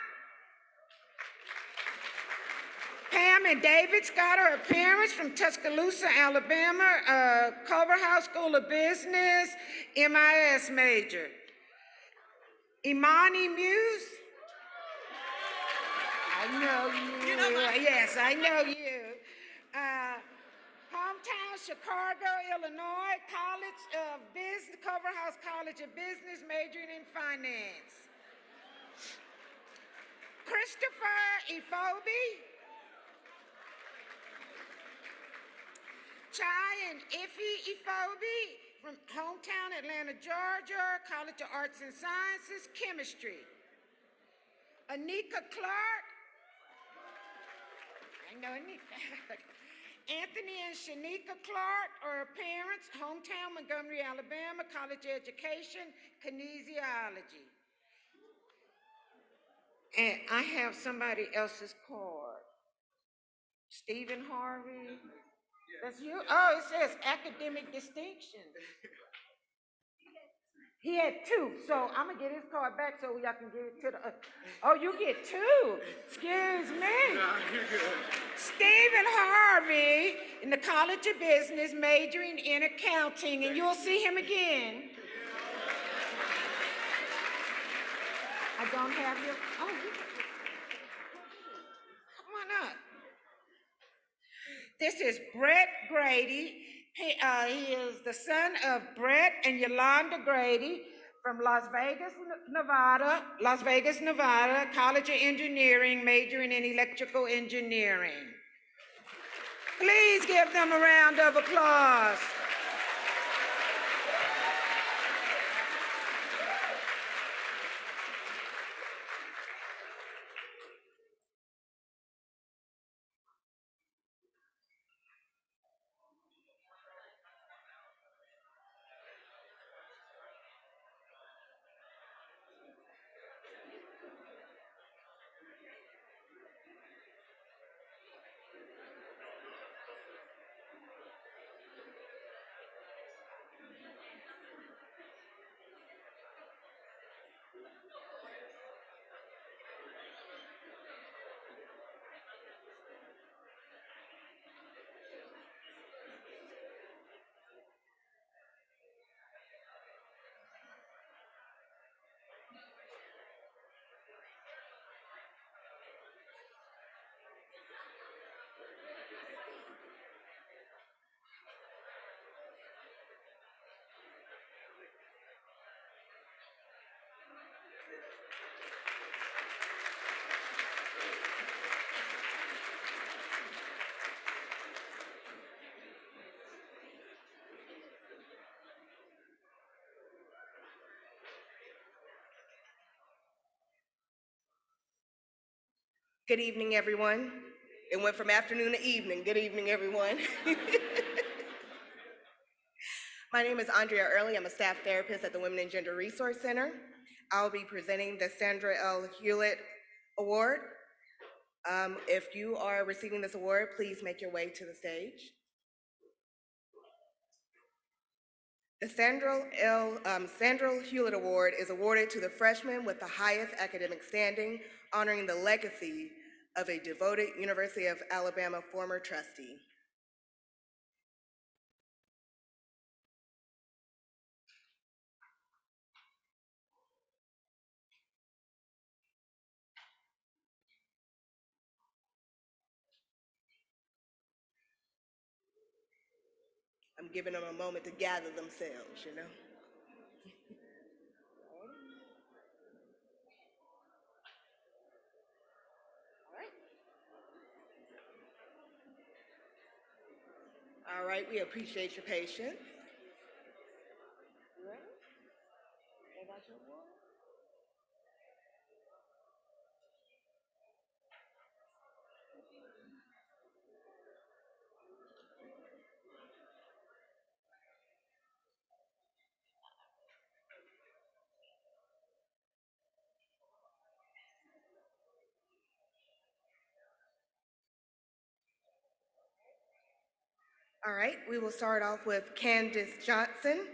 Pam and David Scott are parents from Tuscaloosa, Alabama, Culverhouse School of Business, MIS major. Imani Muse. I know you. Yes, I know you. Hometown Chicago, Illinois, College of Business, Coverhouse College of Business, majoring in finance. Christopher Ifobi. Chai and Iffy Ifobi from hometown Atlanta, Georgia, College of Arts and Sciences, chemistry. Anika Clark. I know Anika. Anthony and Shanika Clark are parents, hometown Montgomery, Alabama, College of Education, kinesiology. And I have somebody else's card. Stephen Harvey. That's you? Oh, it says academic distinction. He had two, so I'm gonna get his card back so y'all can give it to the, oh, you get two. Excuse me. No, you're good. Stephen Harvey in the College of Business, majoring in accounting, and you'll see him again. I don't have your, oh, come on up. This is Brett Grady. He is the son of Brett and Yolanda Grady from Las Vegas, Nevada, College of Engineering, majoring in electrical engineering. Please give them a round of applause. Good evening, everyone. It went from afternoon to evening. Good evening, everyone. My name is Andrea Earley. I'm a staff therapist at the Women and Gender Resource Center. I'll be presenting the Sandra L. Hewlett Award. If you are receiving this award, please make your way to the stage. The Sandra Hewlett Award is awarded to the freshman with the highest academic standing, honoring the legacy of a devoted University of Alabama former trustee. I'm giving them a moment to gather themselves, you know? All right, we appreciate your patience. You ready? They got your award? All right, we will start off with Candace Johnson.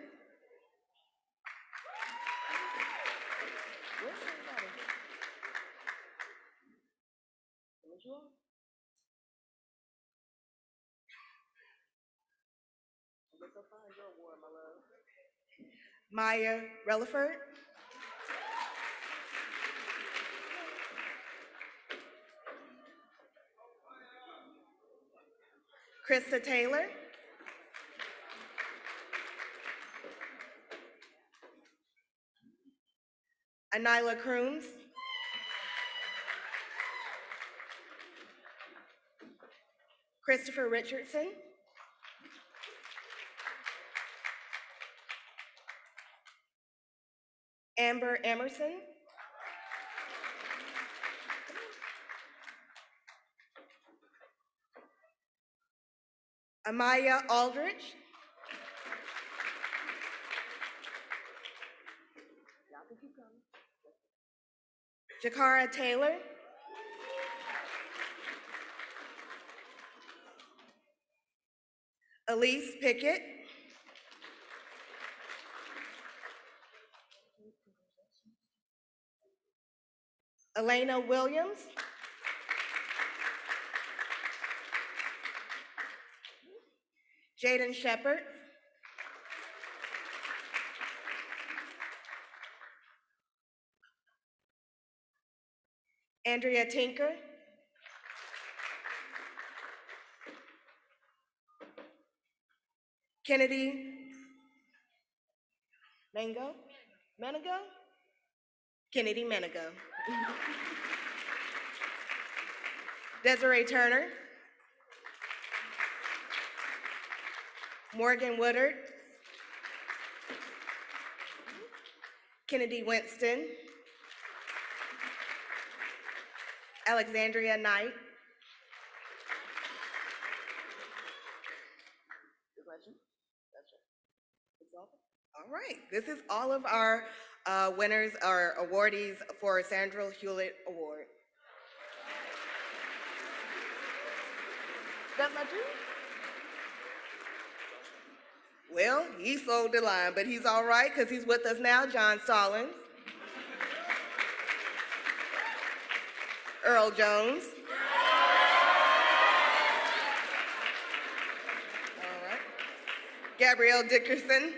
Maya Relaford. Krista Taylor. Anila Crooms, Christopher Richardson, Amber Emerson, Amaya Aldrich, Jakara Taylor, Elise Pickett, Elena Williams, Jaden Shepard, Andrea Tinker, Kennedy Menago? Kennedy Menago. Desiree Turner, Morgan Woodard, Kennedy Winston, Alexandria Knight, all right, this is all of our winners, our awardees for Sandra Hewlett Award. That's not you? Well, he sold the line, but he's all right because he's with us now, John Stallings, Earl Jones, all right, Gabrielle Dickerson,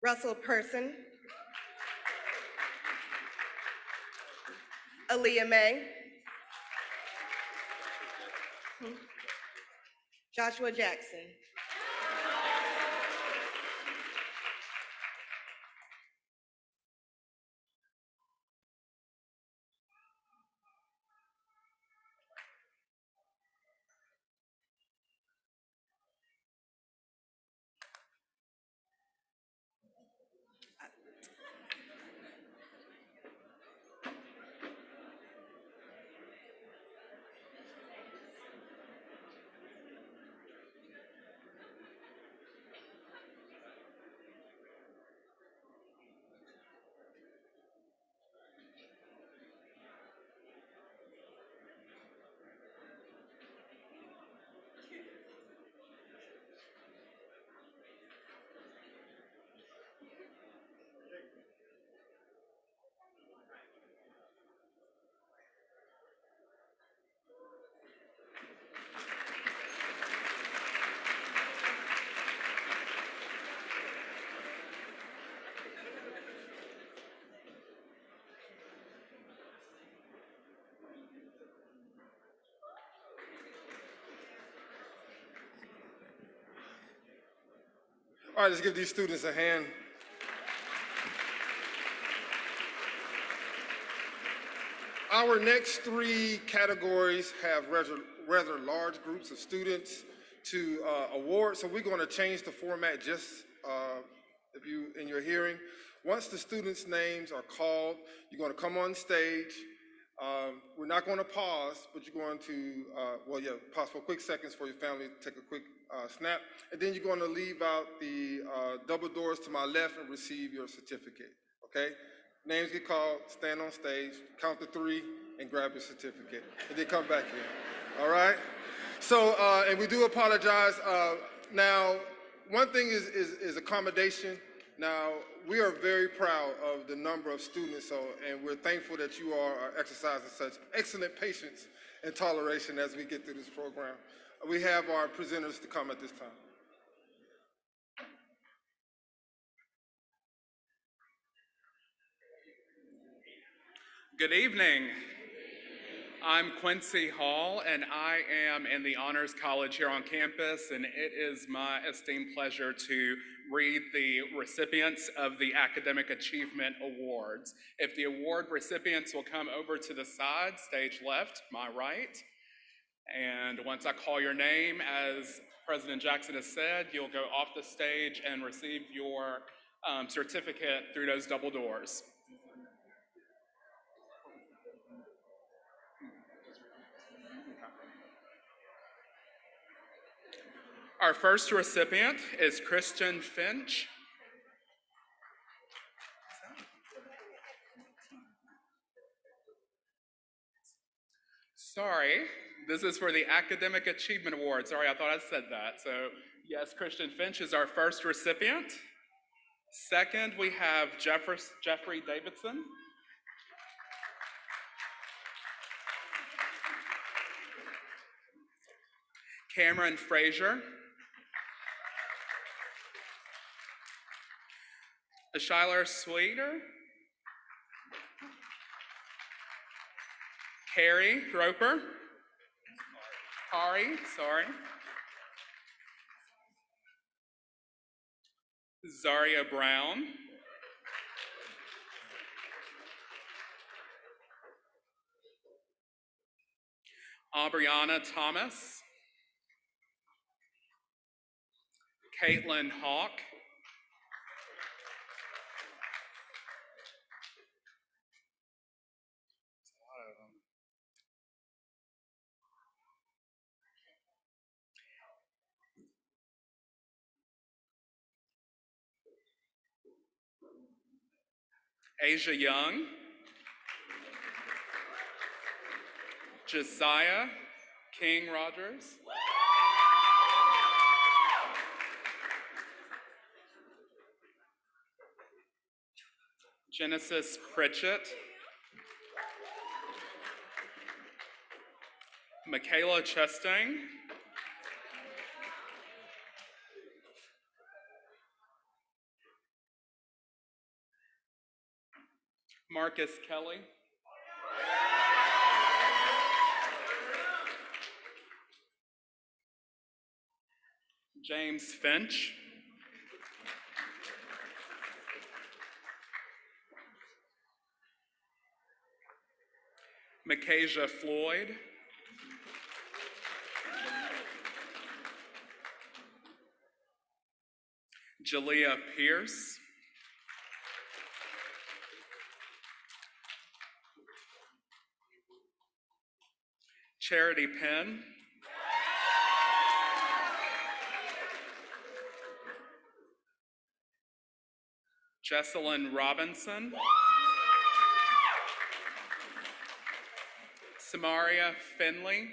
Russell Person, Aaliyah May, Joshua Jackson, All right, let's give these students a hand. Our next three categories have rather large groups of students to award, so we're going to change the format just if you in your hearing. Once the students' names are called, you're going to come on stage. We're not going to pause, but you're going to, pause for quick seconds for your family to take a quick snap, and then you're going to leave out the double doors to my left and receive your certificate, okay? Names get called, stand on stage, count to three, and grab your certificate, and then come back here, all right? So, and we do apologize. Now, one thing is accommodation. Now, we are very proud of the number of students, and we're thankful that you all are exercising such excellent patience and toleration as we get through this program. We have our presenters to come at this time. Good evening. I'm Quincy Hall, and I am in the Honors College here on campus, and it is my esteemed pleasure to read the recipients of the Academic Achievement Awards. If the award recipients will come over to the side, stage left, my right. And once I call your name, as President Jackson has said, you'll go off the stage and receive your certificate through those double doors. Our first recipient is Christian Finch. Sorry, this is for the Academic Achievement Award. Sorry, I thought I said that. So yes, Christian Finch is our first recipient. Second, we have Jeffrey Davidson. Cameron Frazier. Shylar Sweeter. Carrie Roper. Sorry. Zaria Brown. Aubriana Thomas. Caitlin Hawk. Asia Young. Josiah King Rogers. Genesis Pritchett. Michaela Chastain. Marcus Kelly. James Finch. Micaiah Floyd. Jalea Pierce. Charity Penn. Jesselyn Robinson. Samaria Finley.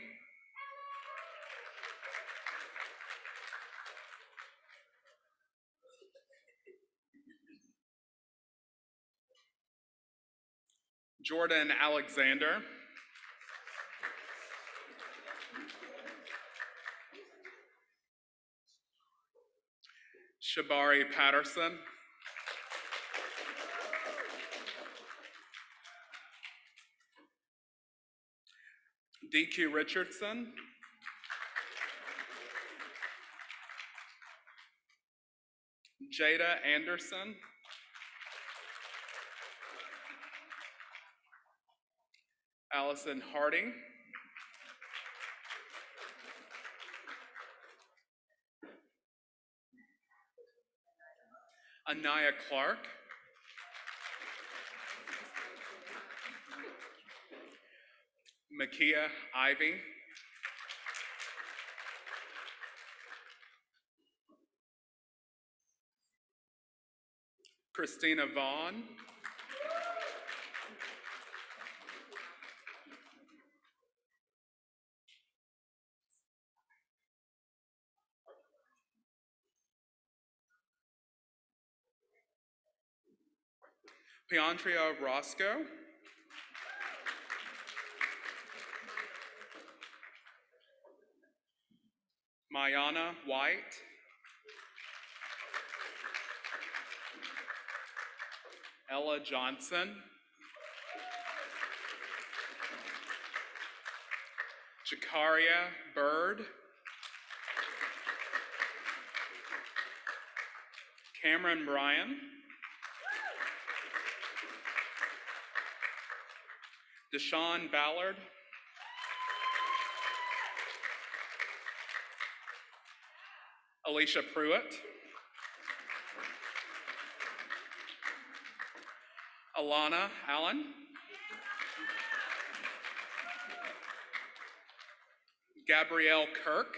Jordan Alexander. Shabari Patterson. DQ Richardson. Jada Anderson. Allison Hardy. Anaya Clark. Makia Ivy. Christina Vaughn. Piantria Roscoe. Mayana White. Ella Johnson. Jakaria Bird. Cameron Bryan, Deshaun Ballard, Alicia Pruitt, Alana Allen, Gabrielle Kirk,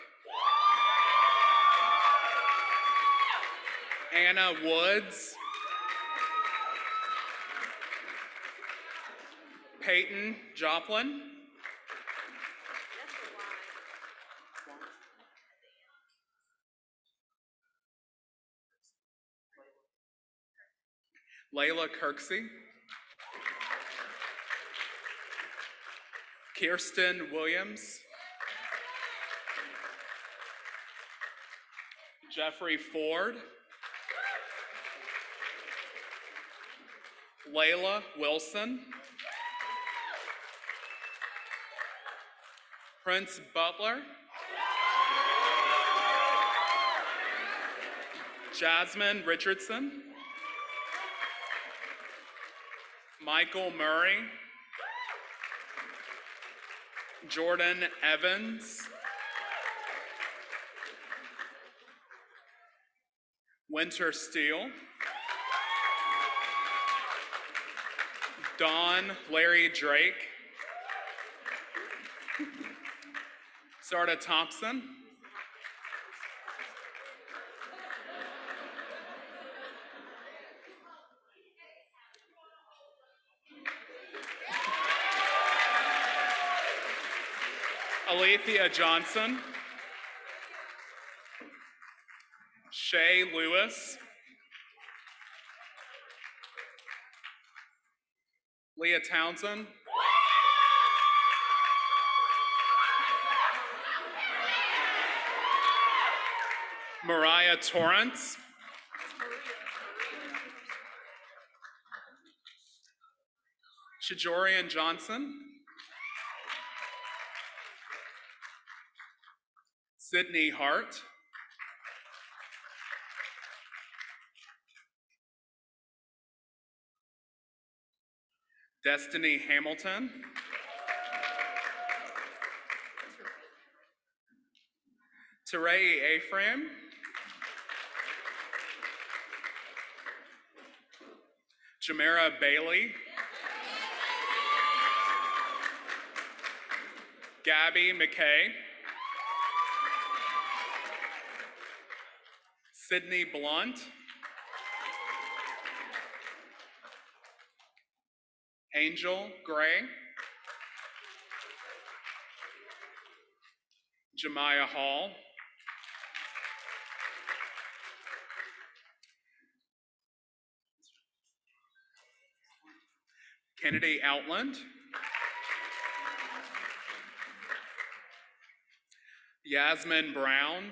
Anna Woods, Peyton Joplin, Layla Kirksey, Kirsten Williams, Jeffrey Ford, Layla Wilson, Prince Butler, Jasmine Richardson, Michael Murray, Jordan Evans, Winter Steele, Dawn Larry Drake, Sarda Thompson, Alethea Johnson, Shay Lewis, Leah Townsend, Mariah Torrance, Shajorian Johnson, Sydney Hart, Destiny Hamilton, Terai Ephraim, Jamera Bailey, Gabby McKay, Sydney Blunt, Angel Gray, Jemiah Hall, Kennedy Outland, Yasmin Brown,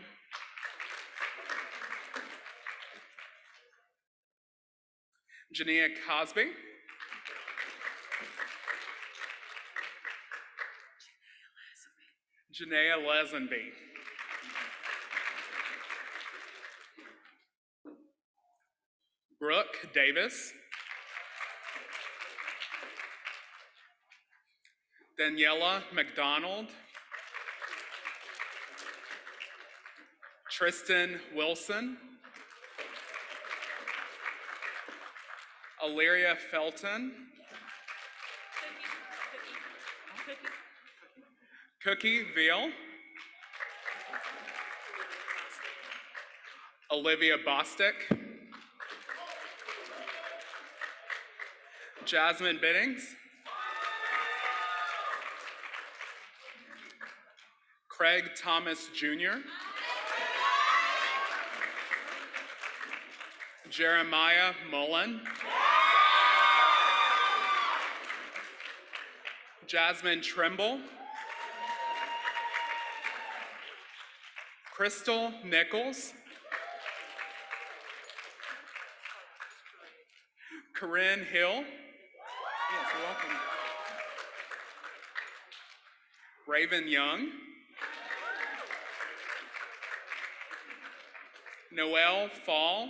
Jania Cosby, Janaea Lesenby, Brooke Davis, Daniela McDonald, Tristan Wilson, Illyria Felton, Cookie Veal, Olivia Bostick, Jasmine Biddings, Craig Thomas Jr., Jeremiah Mullen, Jasmine Trimble, Crystal Nichols, Corinne Hill, yes, you're welcome, Raven Young, Noelle Fall,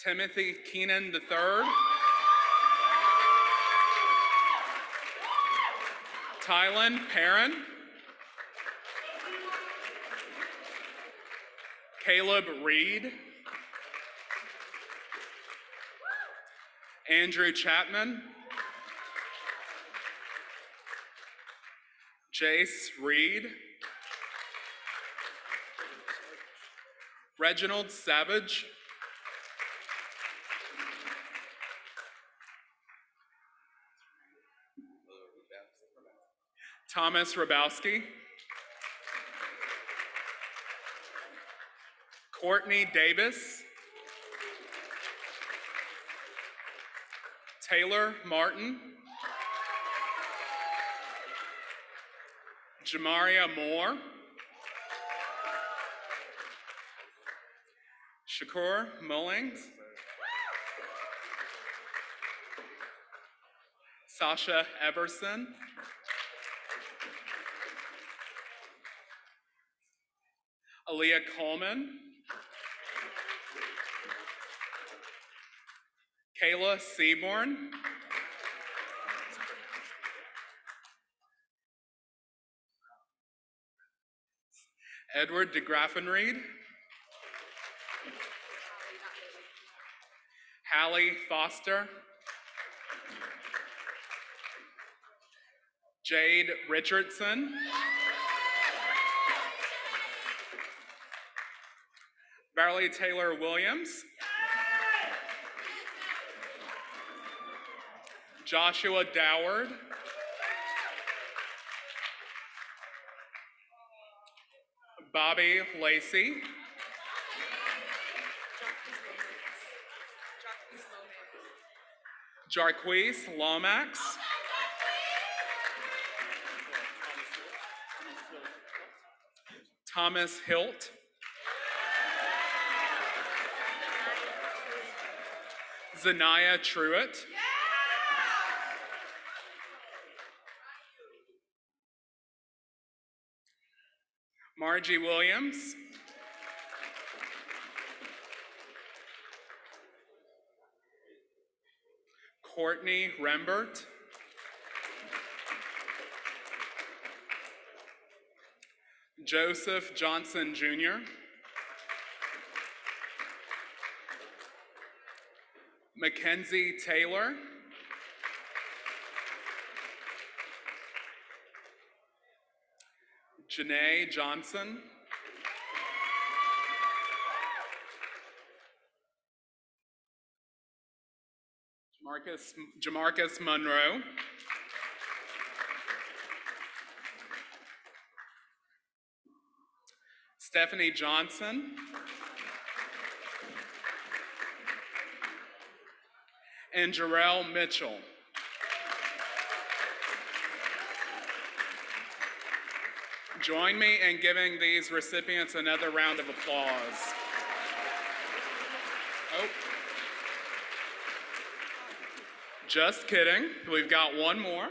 Timothy Keenan III, Tylen Perrin, Caleb Reed, Andrew Chapman, Jace Reed, Reginald Savage, Thomas Rabowski, Courtney Davis, Taylor Martin, Jamaria Moore, Shakur Mullings, Sasha Everson, Aaliyah Coleman, Kayla Seaborn, Edward DeGraffenreid, Hallie Foster, Jade Richardson, Barley Taylor Williams, Joshua Doward, Bobby Lacey, Jarquise Lomax, Thomas Hilt, Zanaya Truitt, Margie Williams, Courtney Rembert, Joseph Johnson Jr., Mackenzie Taylor, Janae Johnson, Jamarcus Monroe, Stephanie Johnson, and Jarrell Mitchell. Join me in giving these recipients another round of applause. Oh. Just kidding, we've got one more.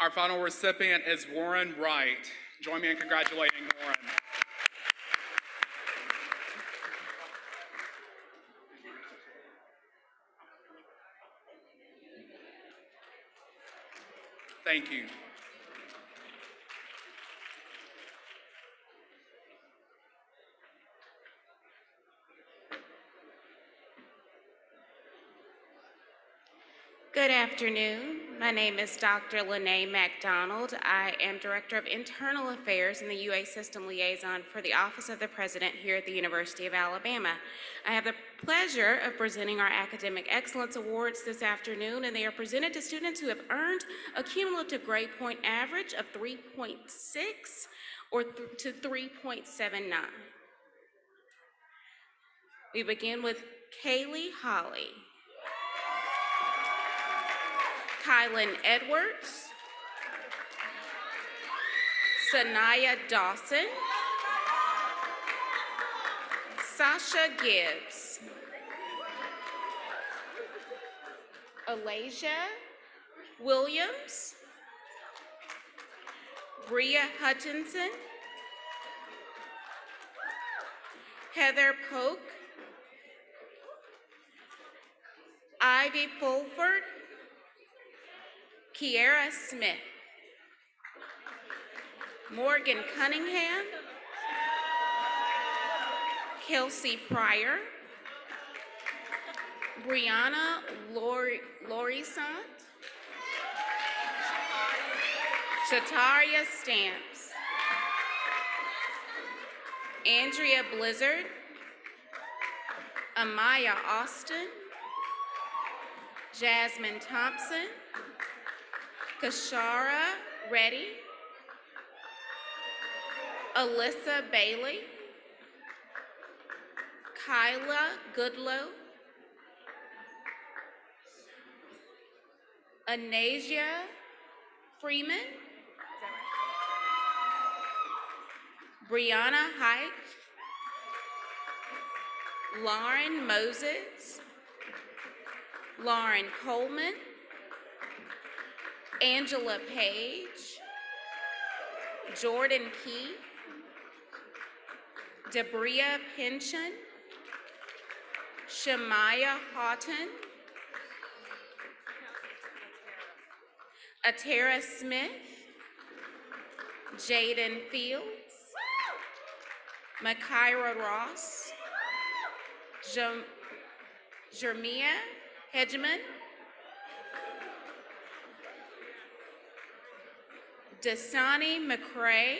Our final recipient is Warren Wright. Join me in congratulating Warren. Thank you. Good afternoon. My name is Dr. Lene MacDonald. I am Director of Internal Affairs and the UA System Liaison for the Office of the President here at the University of Alabama. I have the pleasure of presenting our Academic Excellence Awards this afternoon, and they are presented to students who have earned a cumulative grade point average of 3.6 or to 3.79. We begin with Kaylee Holly, Kylan Edwards, Sanaya Dawson, Sasha Gibbs, Alasia Williams, Bria Hutchinson, Heather Polk, Ivy Fulford, Kiera Smith, Morgan Cunningham, Kelsey Pryor, Brianna Laurisant, Shataria Stamps, Andrea Blizzard, Amaya Austin, Jasmine Thompson, Kashara Reddy, Alyssa Bailey, Kyla Goodlow, Anasia Freeman, Brianna Hike, Lauren Moses, Lauren Coleman, Angela Page, Jordan Key, Debria Pinchon, Shemaya Houghton, Atara Smith, Jaden Fields, Makaira Ross, Jermia Hedgeman, Dasani McCray,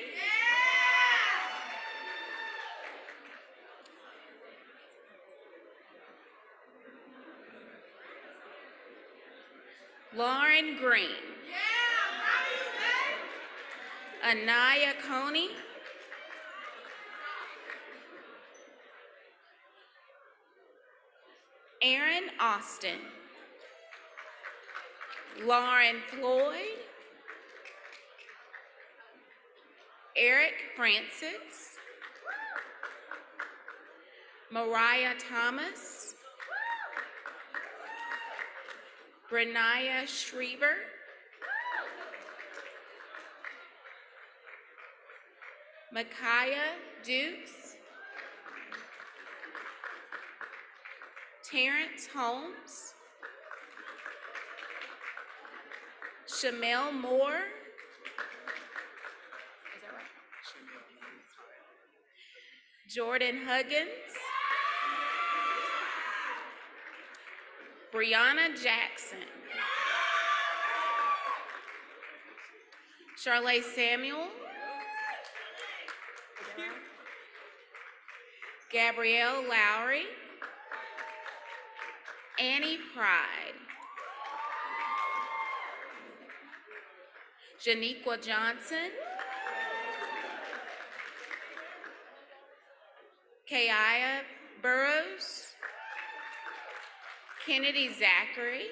Lauren Green, Anaya Coney, Aaron Austin, Lauren Floyd, Eric Francis, Mariah Thomas, Renaya Schriever, Micaiah Dukes, Terrence Holmes, Shamel Moore, is that right? Jordan Huggins, Brianna Jackson, Charlotte Samuel, Gabrielle Lowry, Annie Pride, Janiqua Johnson, Kaiya Burrows, Kennedy Zachary,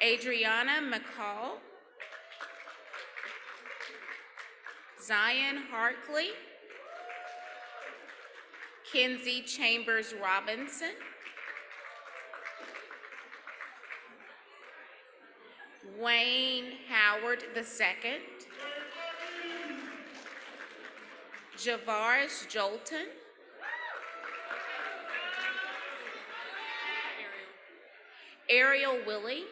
Adriana McCall, Zion Harkley, Kenzie Chambers Robinson, Wayne Howard II, Javaris Jolton, Ariel Willie,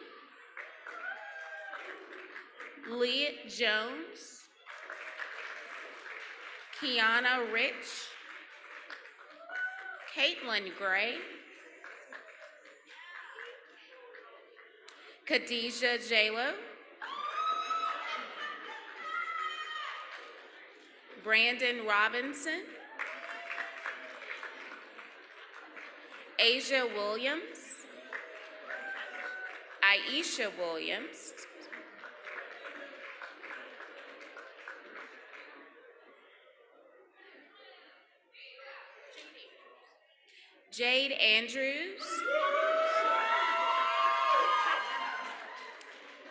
Leah Jones, Kiana Rich, Caitlin Gray, Khadijah Jalo, Brandon Robinson, Asia Williams, Aisha Williams, Jade Andrews,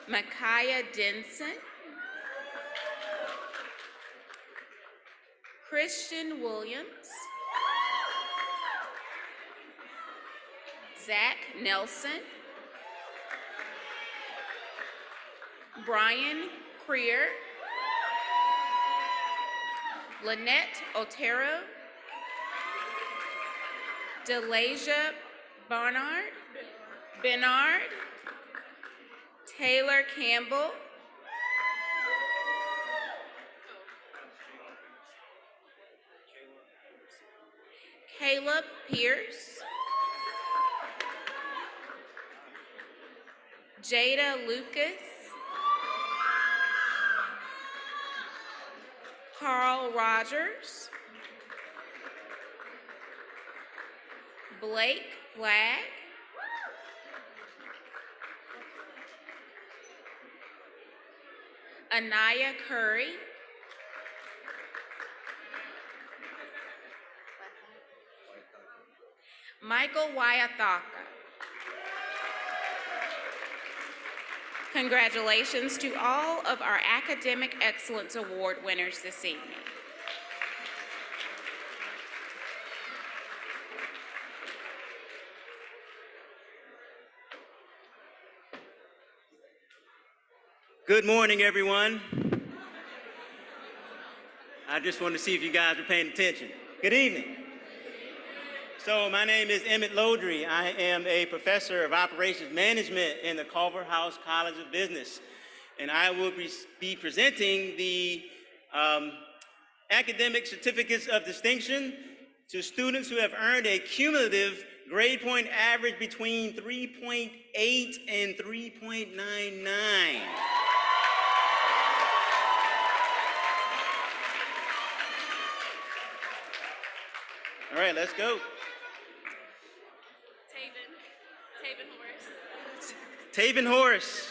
Micaiah Denson, Christian Williams, Zach Nelson, Brian Creer, Lynette Otero, Delasia Bernard, Taylor Campbell, Caleb Pierce, Jada Lucas, Carl Rogers, Blake Flagg, Anaya Curry, Michael Wyathaka. Congratulations to all of our Academic Excellence Award winners this evening. Good morning, everyone. I just wanted to see if you guys were paying attention. Good evening. So my name is Emmett Lodry. I am a professor of operations management in the Culver House College of Business. And I will be presenting the academic certificates of distinction to students who have earned a cumulative grade point average between 3.8 and 3.99. All right, let's go. Taven Horace.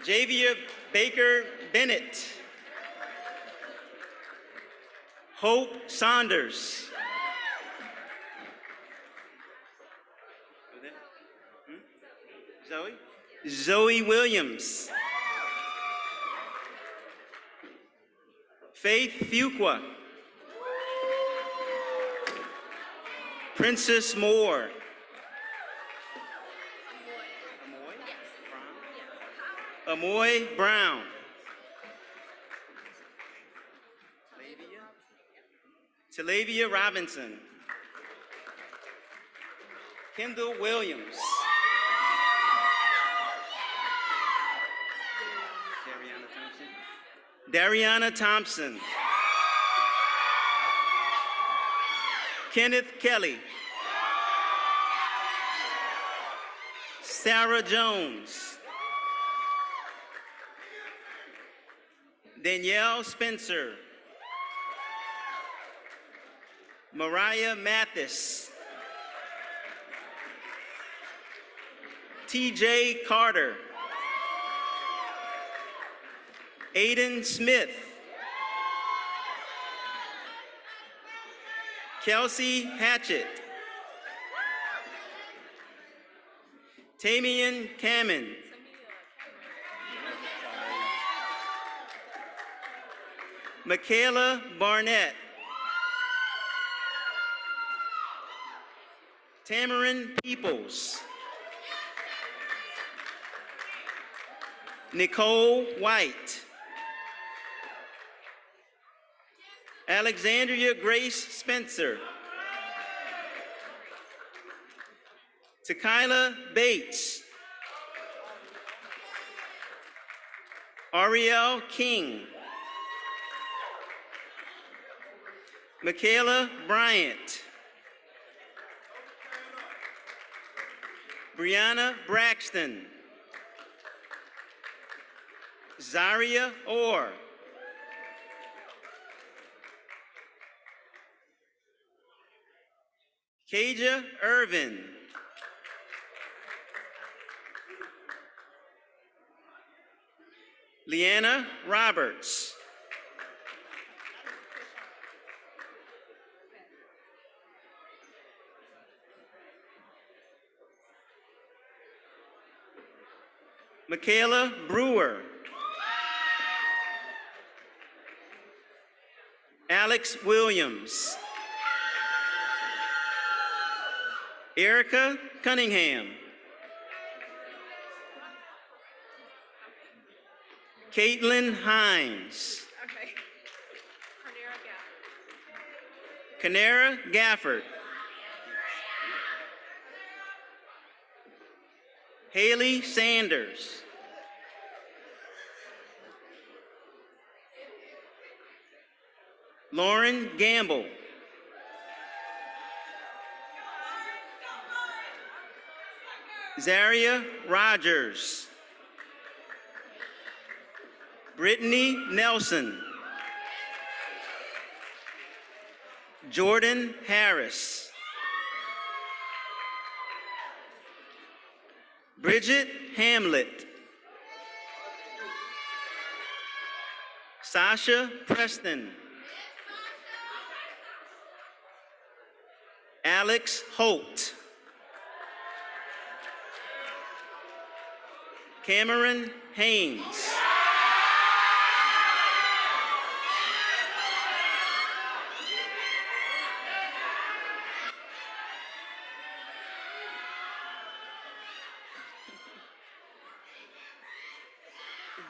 Javia Baker Bennett. Hope Saunders. Zoe Williams. Faith Fuqua. Princess Moore. Amoy Brown. Talavia Robinson. Kendall Williams. Dariana Thompson. Kenneth Kelly. Sarah Jones. Danielle Spencer. Mariah Mathis. TJ Carter. Aiden Smith. Kelsey Hatchett. Tamian Kamen. Michaela Barnett. Tamarin Peoples. Nicole White. Alexandria Grace Spencer. Tequila Bates. Ariel King. Michaela Bryant. Brianna Braxton. Zaria Orr. Kaja Irvin. Leanna Roberts. Michaela Brewer. Alex Williams. Erica Cunningham. Caitlin Hines. Canara Gafford. Haley Sanders. Lauren Gamble. Zaria Rogers. Brittany Nelson. Jordan Harris. Bridget Hamlet. Sasha Preston. Alex Holt. Cameron Haynes.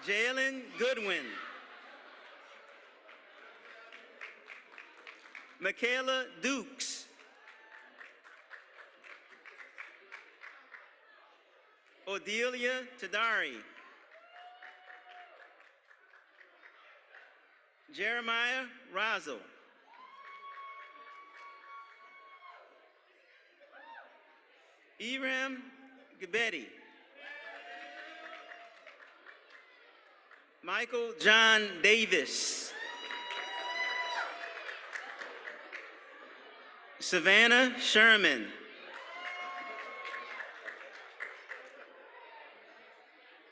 Jalen Goodwin. Michaela Dukes. Odelia Tadari. Jeremiah Razzle. Iram Gabetti. Michael John Davis. Savannah Sherman.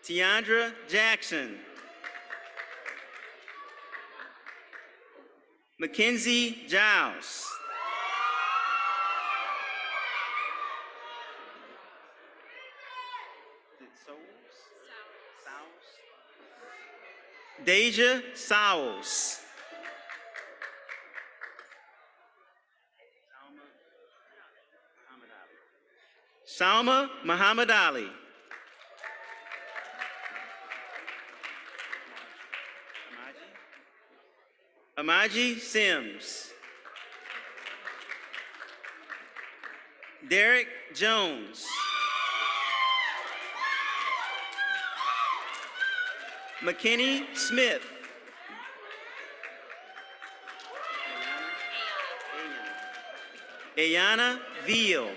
Tiandra Jackson. Mackenzie Giles. Deja Sowles. Salma Muhammad Ali. Amaji Sims. Derek Jones. McKinney Smith. Ayana Veal.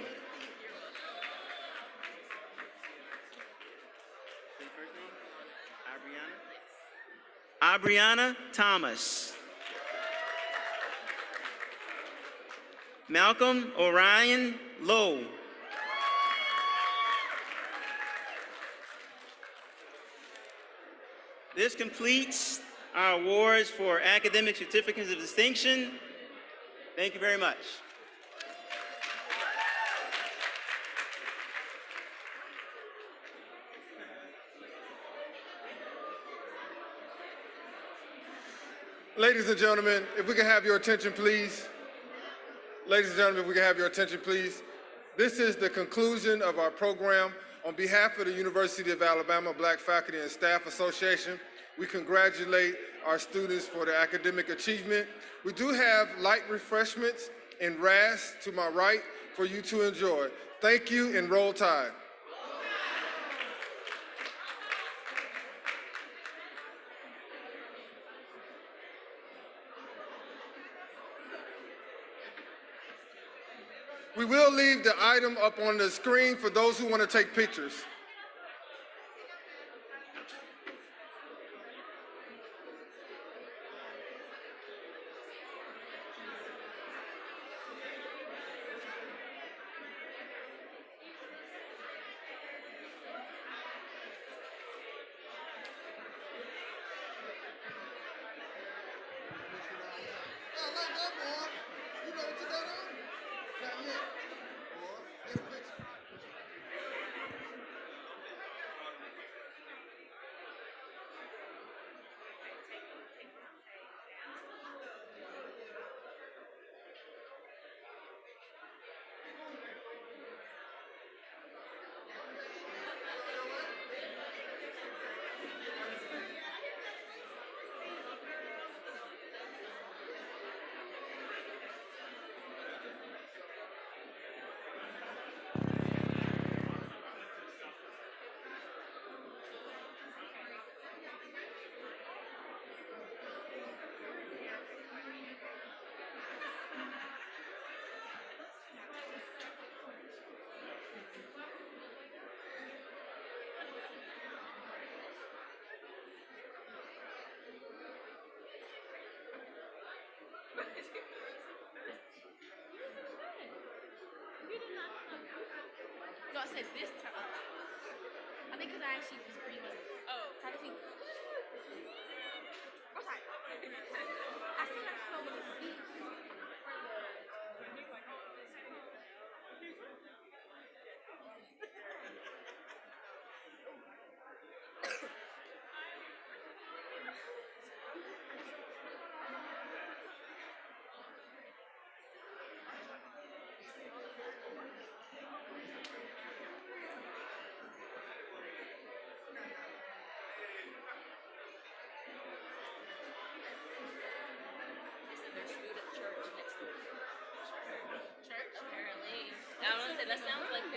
Abriana Thomas. Malcolm Orion Lowe. This completes our awards for academic certificates of distinction. Thank you very much. Ladies and gentlemen, if we can have your attention, please. Ladies and gentlemen, if we can have your attention, please. This is the conclusion of our program. On behalf of the University of Alabama Black Faculty and Staff Association, we congratulate our students for their academic achievement. We do have light refreshments in RAS to my right for you to enjoy. Thank you, and roll tide. We will leave the item up on the screen for those who want to take pictures. No, I said this time. I think because I actually was breathing. Oh. Try to think. I'm sorry. I still got to come up with a speech. Church, apparently. I was gonna say, that sounds like